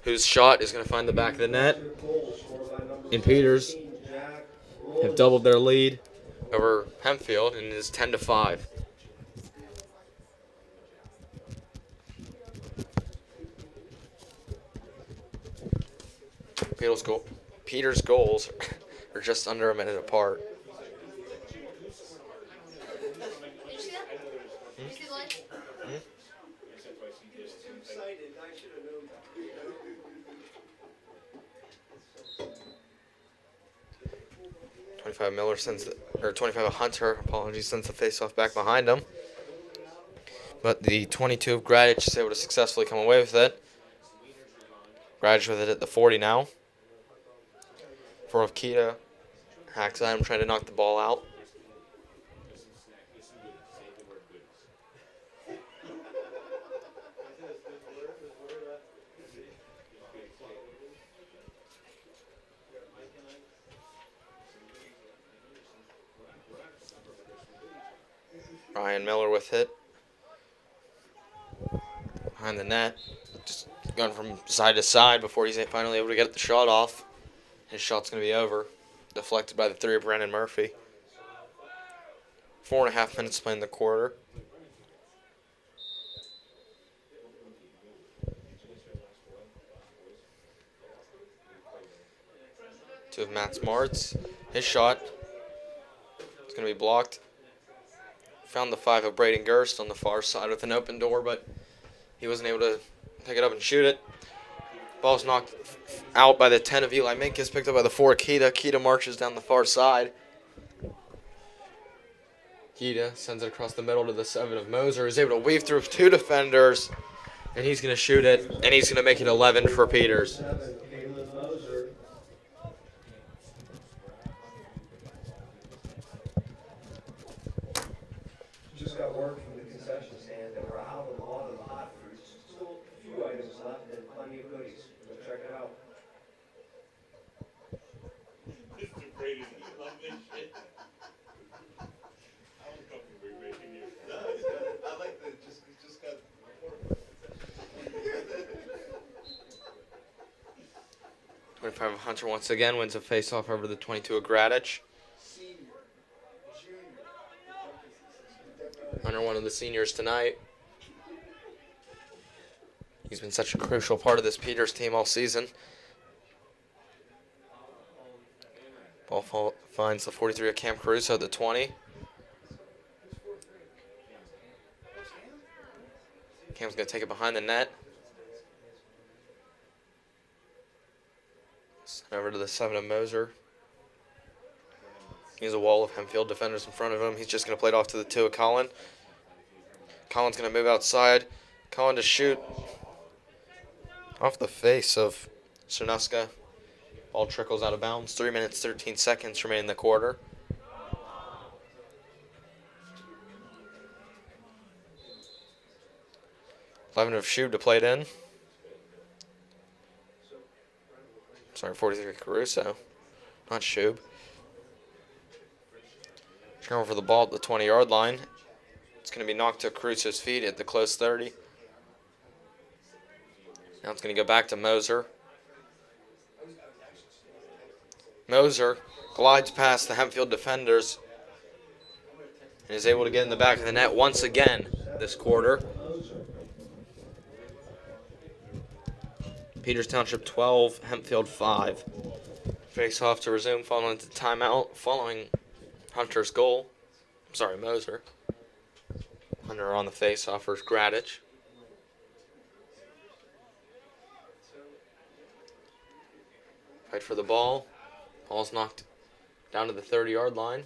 whose shot is going to find the back of the net. And Peters have doubled their lead over Hempfield, and it is 10-5. Peters' goals are just under a minute apart. Did you see that? Did you see the lights? 25 Miller sends the, or 25 Hunter, apologies, sends the face-off back behind him. But the 22 of Gradich is able to successfully come away with it. Gradich with it at the 40 now. 4 of Kita hacks at him, trying to knock the ball out. Ryan Miller with it. Behind the net. Just going from side to side before he's finally able to get the shot off. His shot's going to be over. Deflected by the 3 of Brandon Murphy. 4.5 minutes to play in the quarter. Two of Matt Smarts. His shot is going to be blocked. Found the 5 of Braden Gerst on the far side with an open door, but he wasn't able to pick it up and shoot it. Ball's knocked out by the 10 of Eli Minkus, picked up by the 4 of Kita. Kita marches down the far side. Kita sends it across the middle to the 7 of Moser. Is able to weave through 2 defenders, and he's going to shoot it, and he's going to make it 11 for Peters. Just got word from the concession stand that we're out of a lot of the hot fruits. Still a few items left and plenty of goodies. So check it out. Mr. Brady, you love this shit. I was comfortable making you. No, I like that. Just got. 25 of Hunter once again wins a face-off over the 22 of Gradich. Hunter, one of the seniors tonight. He's been such a crucial part of this Peters team all season. Ball finds the 43 of Cam Caruso at the 20. Cam's going to take it behind the net. Send over to the 7 of Moser. He has a wall of Hempfield defenders in front of him. He's just going to play it off to the 2 of Collin. Collin's going to move outside. Collin to shoot off the face of Sunuska. Ball trickles out of bounds. 3 minutes, 13 seconds remain in the quarter. 11 of Shube to play it in. Sorry, 43 Caruso, not Shube. Turnover for the ball at the 20-yard line. It's going to be knocked to Caruso's feet at the close 30. Now it's going to go back to Moser. Moser glides past the Hempfield defenders and is able to get in the back of the net once again this quarter. Peters Township 12, Hempfield 5. Face off to resume following the timeout following Hunter's goal. Sorry, Moser. Hunter on the face off for Gradich. Fight for the ball. Ball's knocked down to the 30-yard line.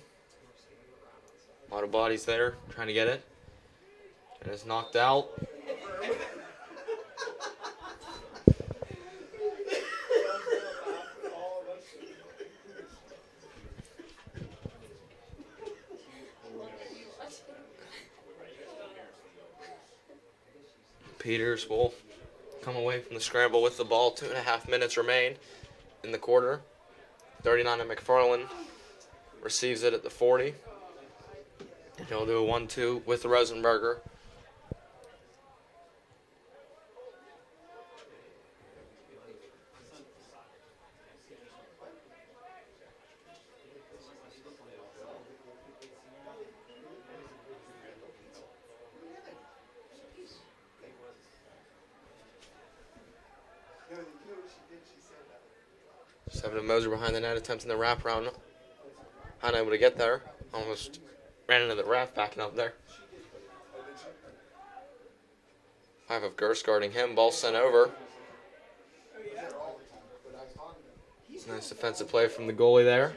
A lot of bodies there trying to get it. And it's knocked out. Peters will come away from the scramble with the ball. 2.5 minutes remain in the quarter. 39 at McFarland receives it at the 40. And he'll do a 1-2 with Rosenberger. Seven of Moser behind the net, attempting the wraparound. Unable to get there. Almost ran into the ref backing up there. 5 of Gerst guarding him. Ball sent over. Nice defensive play from the goalie there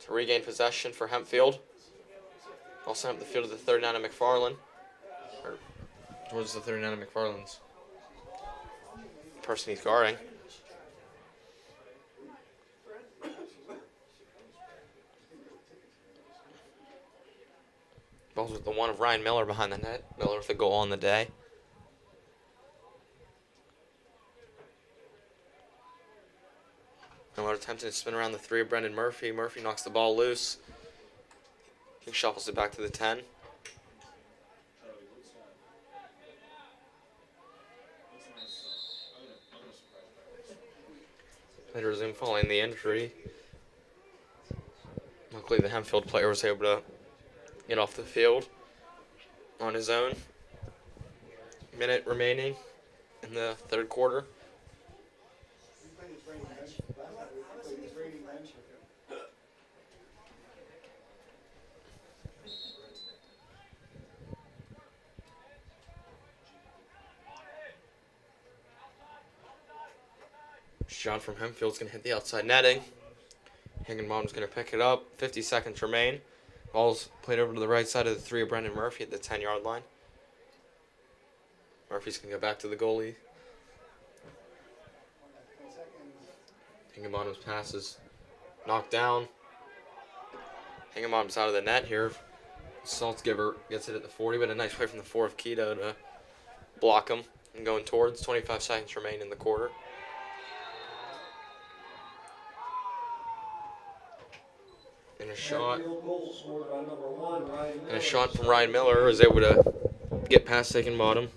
to regain possession for Hempfield. Ball sent up the field to the 39 of McFarland. Or towards the 39 of McFarland's person he's guarding. Ball's with the 1 of Ryan Miller behind the net. Miller with a goal on the day. Miller attempting to spin around the 3 of Brendan Murphy. Murphy knocks the ball loose. He shuffles it back to the 10. Later resume following the injury. Luckily the Hempfield player was able to get off the field on his own. Minute remaining in the third quarter. Shot from Hempfield's going to hit the outside netting. Higginbottom's going to pick it up. 50 seconds remain. Ball's played over to the right side of the 3 of Brendan Murphy at the 10-yard line. Murphy's going to go back to the goalie. Higginbottom's pass is knocked down. Higginbottom's out of the net here. Saltzgiver gets it at the 40, but a nice play from the 4 of Keto to block him and going towards. 25 seconds remain in the quarter. And a shot from Ryan Miller is able to get past Higginbottom.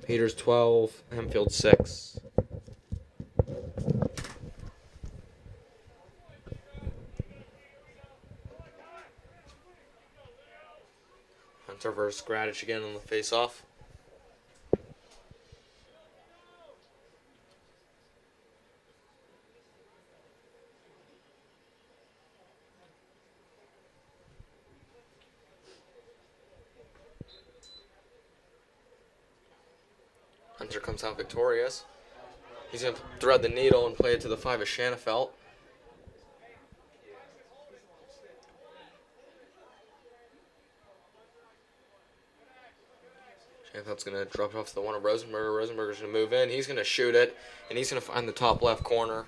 Peters 12, Hempfield 6. Hunter versus Gradich again on the face-off. Hunter comes out victorious. He's going to thread the needle and play it to the 5 of Shanafelt. Shanafelt's going to drop it off to the 1 of Rosenberger. Rosenberger's going to move in. He's going to shoot it, and he's going to find the top left corner.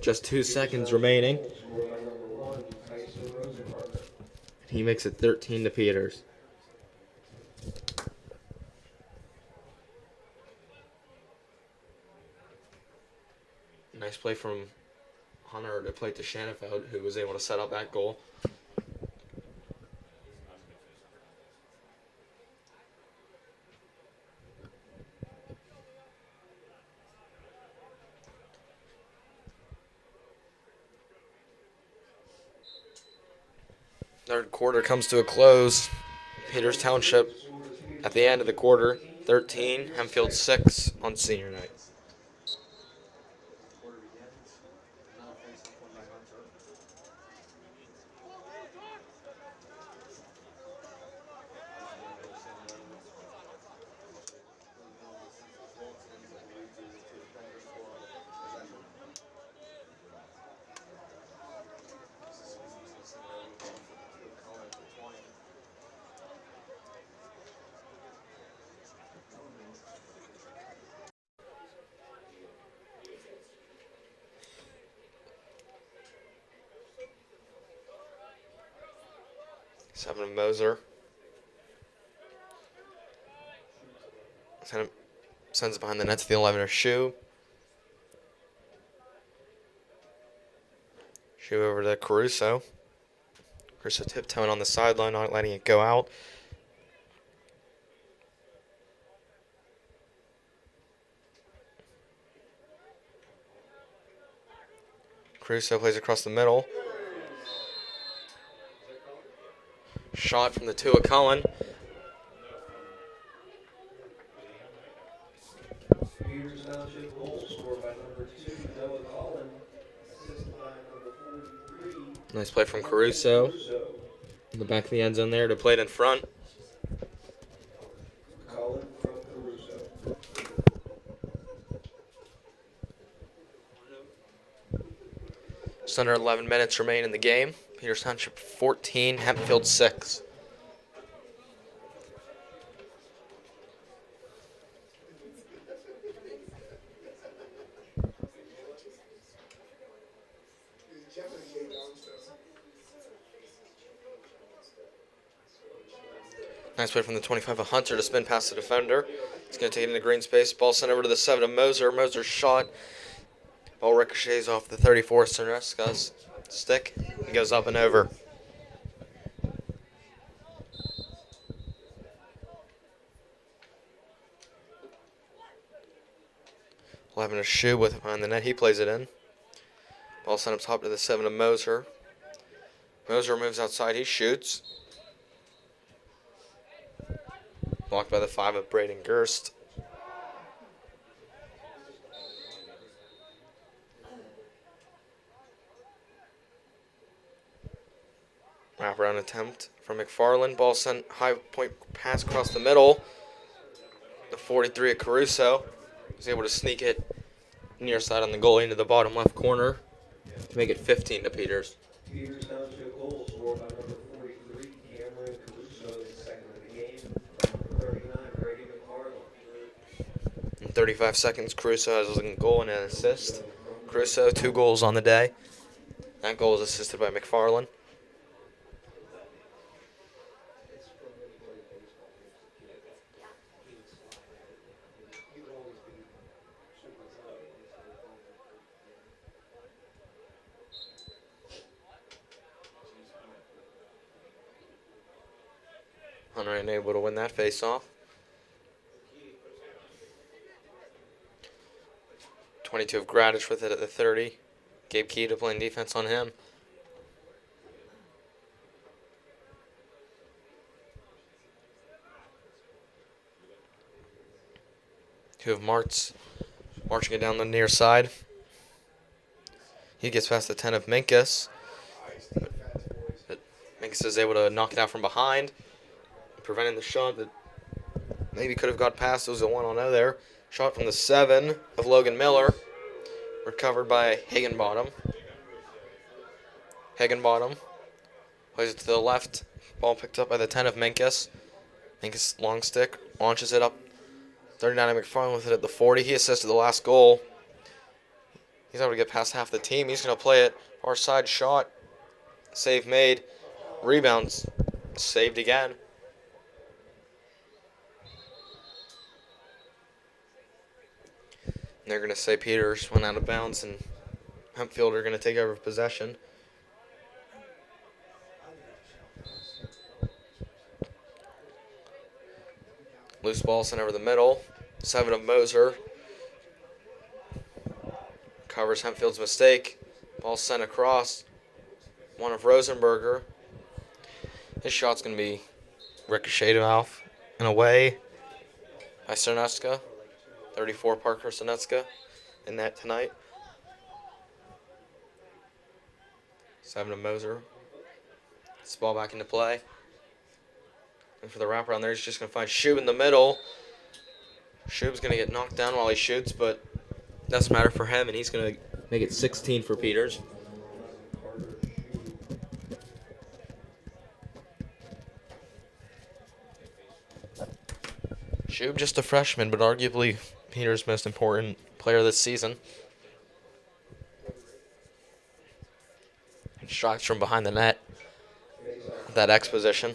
Just 2 seconds remaining. He makes it 13 to Peters. Nice play from Hunter to play to Shanafeld, who was able to set up that goal. Third quarter comes to a close. Peters Township at the end of the quarter, 13, Hempfield 6 on senior night. Seven of Moser. Sends it behind the net to the 11er Shoe. Shoe over to Caruso. Caruso tiptoeing on the sideline, not letting it go out. Caruso plays across the middle. Shot from the 2 of Cullen. Peters Township goal scored by number 2, Noah Collin, assisted by number 43. Nice play from Caruso. In the back of the end zone there to play it in front. Collin from Caruso. Just under 11 minutes remain in the game. Peters Township 14, Hempfield 6. Nice play from the 25 of Hunter to spin past the defender. He's going to take it into green space. Ball sent over to the 7 of Moser. Moser's shot. Ball ricochets off the 34 Cernesca's stick. He goes up and over. Having a Shoe with behind the net. He plays it in. Ball sent up top to the 7 of Moser. Moser moves outside. He shoots. Blocked by the 5 of Braden Gerst. Wraparound attempt from McFarland. Ball sent high point pass across the middle. The 43 of Caruso was able to sneak it near side on the goal into the bottom left corner to make it 15 to Peters. Peters Township goal scored by number 43, Cameron Caruso, the second of the game. Number 39, Brady McFarland. In 35 seconds, Caruso has a goal and an assist. Caruso, 2 goals on the day. That goal is assisted by McFarland. Hunter unable to win that face-off. 22 of Gradish with it at the 30. Gabe Keita playing defense on him. 2 of Martz marching it down the near side. He gets past the 10 of Minkus. But Minkus is able to knock it out from behind, preventing the shot that maybe could have got past. It was a 1-on-0 there. Shot from the 7 of Logan Miller. Recovered by Higginbottom. Higginbottom plays it to the left. Ball picked up by the 10 of Minkus. Minkus long stick. Launches it up. 39 of McFarland with it at the 40. He assisted the last goal. He's able to get past half the team. He's going to play it. Far side shot. Save made. Rebounds Saved again. And they're going to say Peters went out of bounds and Hempfield are going to take over possession. Loose ball sent over the middle. 7 of Moser. Covers Hempfield's mistake. Ball sent across. 1 of Rosenberger. His shot's going to be ricocheted off and away by Cerneska. 34 Parker Cerneska in that tonight. 7 of Moser. Gets the ball back into play. And for the wraparound there, he's just going to find Shube in the middle. Shube's going to get knocked down while he shoots, but doesn't matter for him, and he's going to make it 16 for Peters. Shube just a freshman, but arguably Peters' most important player this season. And strikes from behind the net. That X position.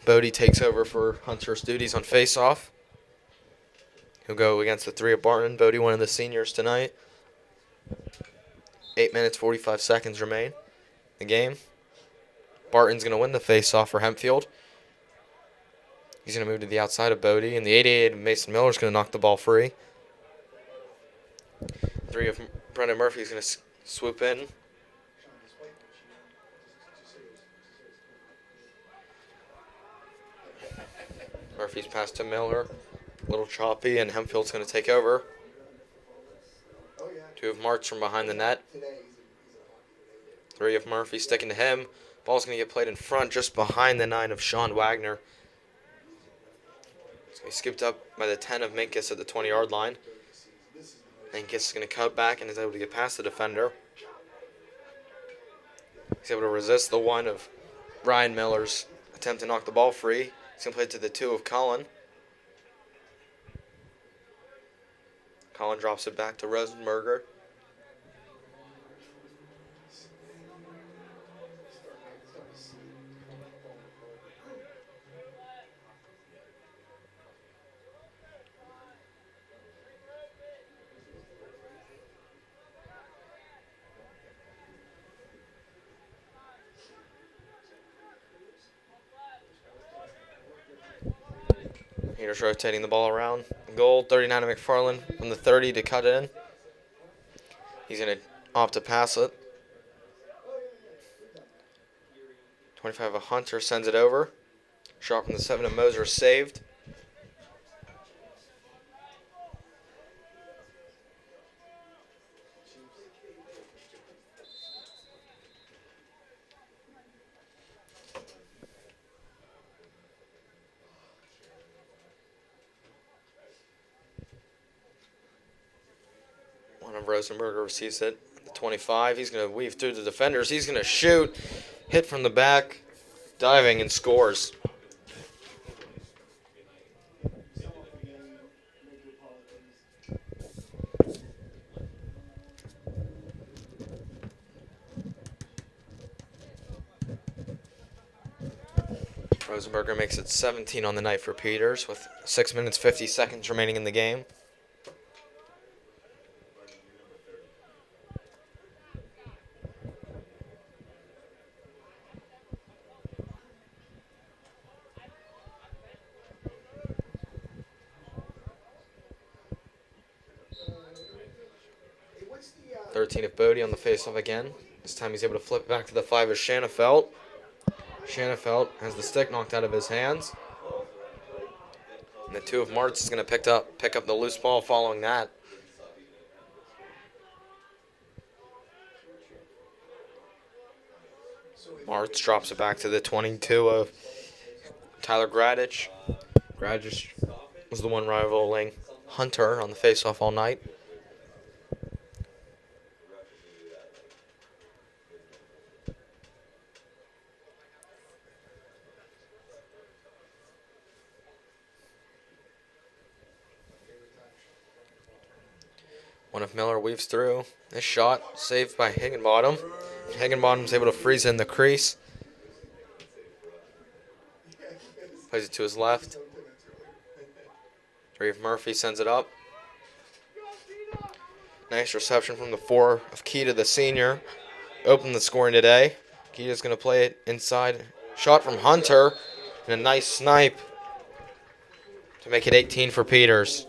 Bodie takes over for Hunter's duties on face-off. He'll go against the 3 of Barton. Bodie, one of the seniors tonight. 8 minutes, 45 seconds remain in the game. Barton's going to win the face-off for Hempfield. He's going to move to the outside of Bodie, and the 88 of Mason Miller's going to knock the ball free. 3 of Brendan Murphy's going to swoop in. Murphy's pass to Miller. A little choppy, and Hempfield's going to take over. 2 of March from behind the net. 3 of Murphy sticking to him. Ball's going to get played in front just behind the 9 of Sean Wagner. It's going to be scooped up by the 10 of Minkus at the 20-yard line. Minkus is going to cut back and is able to get past the defender. He's able to resist the 1 of Ryan Miller's attempt to knock the ball free. He's going to play it to the 2 of Colin. Colin drops it back to Rosenberger. Peters rotating the ball around. Goal, 39 of McFarland from the 30 to cut in. He's going to opt to pass it. 25 of Hunter sends it over. Shot from the 7 of Moser saved. Rosenberger receives it at the 25. He's going to weave through the defenders. He's going to shoot. Hit from the back. Diving and scores. Rosenberger makes it 17 on the night for Peters with 6 minutes 50 seconds remaining in the game. What's the 13 of Bodie on the faceoff again. This time he's able to flip back to the 5 of Shanafelt. Shanafelt has the stick knocked out of his hands. And the 2 of Martz is going to pick up the loose ball following that. Martz drops it back to the 22 of Tyler Gradich. Gradich was the one rivaling Hunter on the faceoff all night. One of Miller weaves through. This shot saved by Higginbottom. Higginbottom's able to freeze in the crease. Plays it to his left. Dave Murphy sends it up. Nice reception from the 4 of Keita, the senior. Opened the scoring today. Keita's going to play it inside. Shot from Hunter. And a nice snipe to make it 18 for Peters.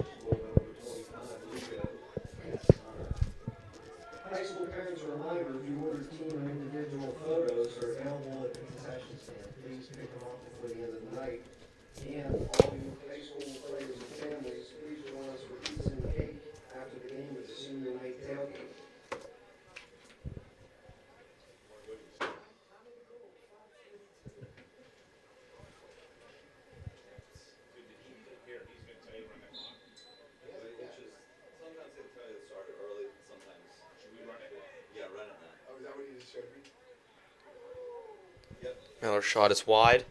High school parents, a reminder, if you order team or individual photos, are available at the concession stand. Please pick them up before the end of the night. And all you high school players and families, please join us for pizza and cake after the game at the senior night tailgate. Sometimes they tell you to start it early, sometimes. Should we run it? Yeah, run it now. Oh, is that what you just showed me? Yep. Miller's shot is wide.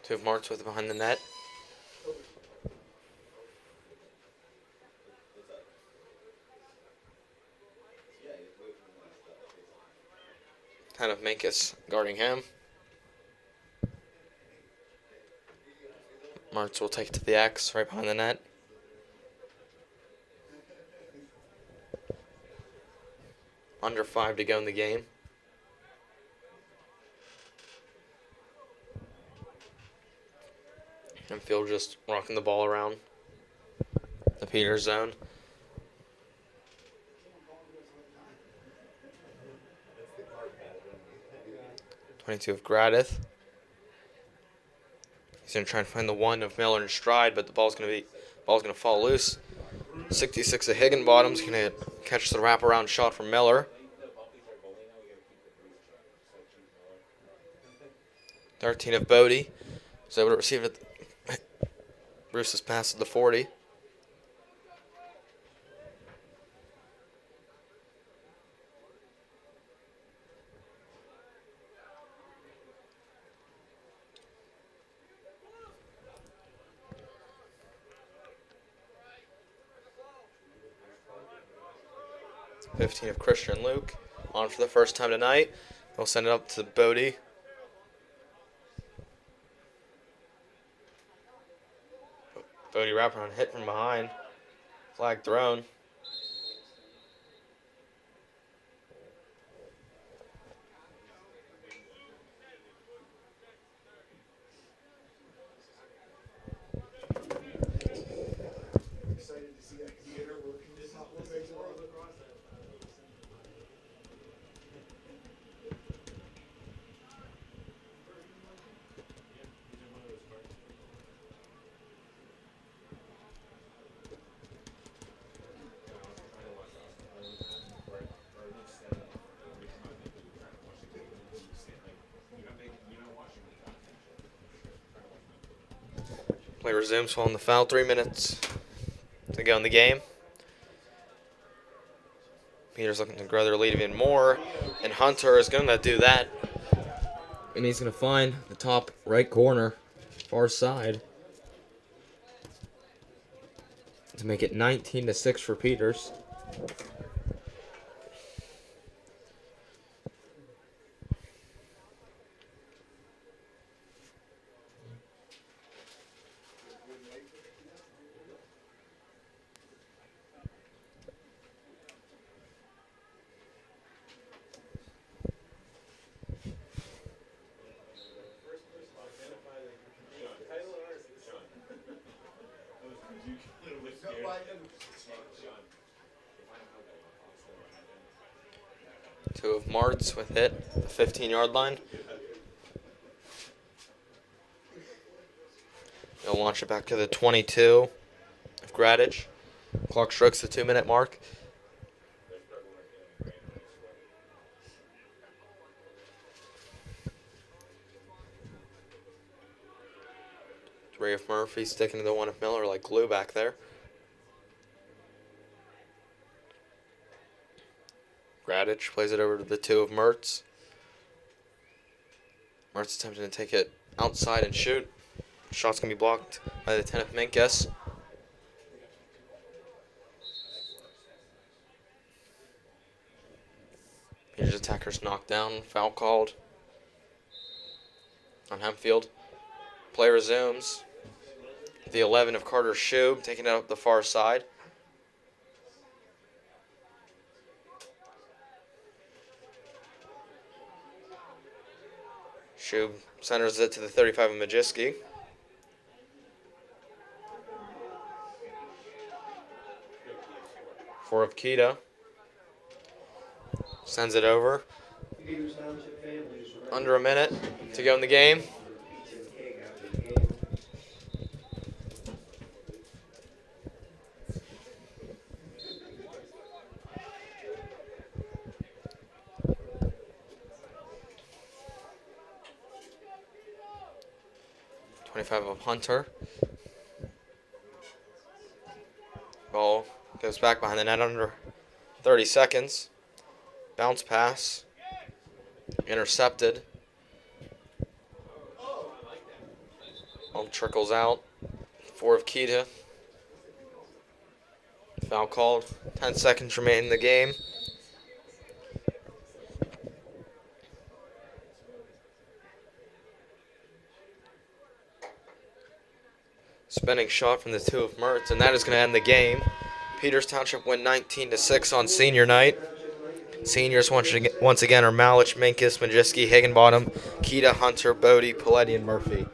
Two of Marks with behind the net. Kind of Minkus guarding him. Martz will take it to the X right behind the net. Under 5 to go in the game. Hempfield just rocking the ball around the Peters zone. 22 of Gradith. He's gonna try and find the 1 of Miller in stride, but the ball's gonna fall loose. 66 of Higginbottom's gonna catch the wraparound shot from Miller. 13 of Bodie was able to receive it. Bruce's pass to the 40. (15) of Christian Luke on for the first time tonight. He'll send it up to Bodie. Bodie wraparound hit from behind. Flag thrown. Excited to see that theater working this out. Play resumes following the foul. 3 minutes to go in the game. Peters looking to grow their lead even more, and Hunter is going to do that. And he's going to find the top right corner, far side, to make it 19-6 for Peters. Two of Martz with it, the 15-yard line. He'll launch it back to the 22 of Gradich. Clock strikes the 2-minute mark. Three of Murphy sticking to the 1 of Miller like glue back there. Gradich Malich plays it over to the 2 of Mertz. Mertz attempting to take it outside and shoot. Shot's going to be blocked by the 10 of Minkus. Peters attackers knocked down. Foul called on Hempfield. Play resumes. The 11 of Carter Shube taking it up the far side. Shube centers it to the 35 of Majewski. For of Kita. Sends it over. Under a minute to go in the game. Of Hunter. Ball goes back behind the net under 30 seconds. Bounce pass. Intercepted. Ball trickles out. 4 of Kita. Foul called. 10 seconds remain in the game. Spinning shot from the 2 of Mertz, and that is going to end the game. Peters Township win 19-6 on senior night. Seniors once again are Malich, Minkus, Majewski, Higginbottom, Kita, Hunter, Bodie, Paletti, and Murphy.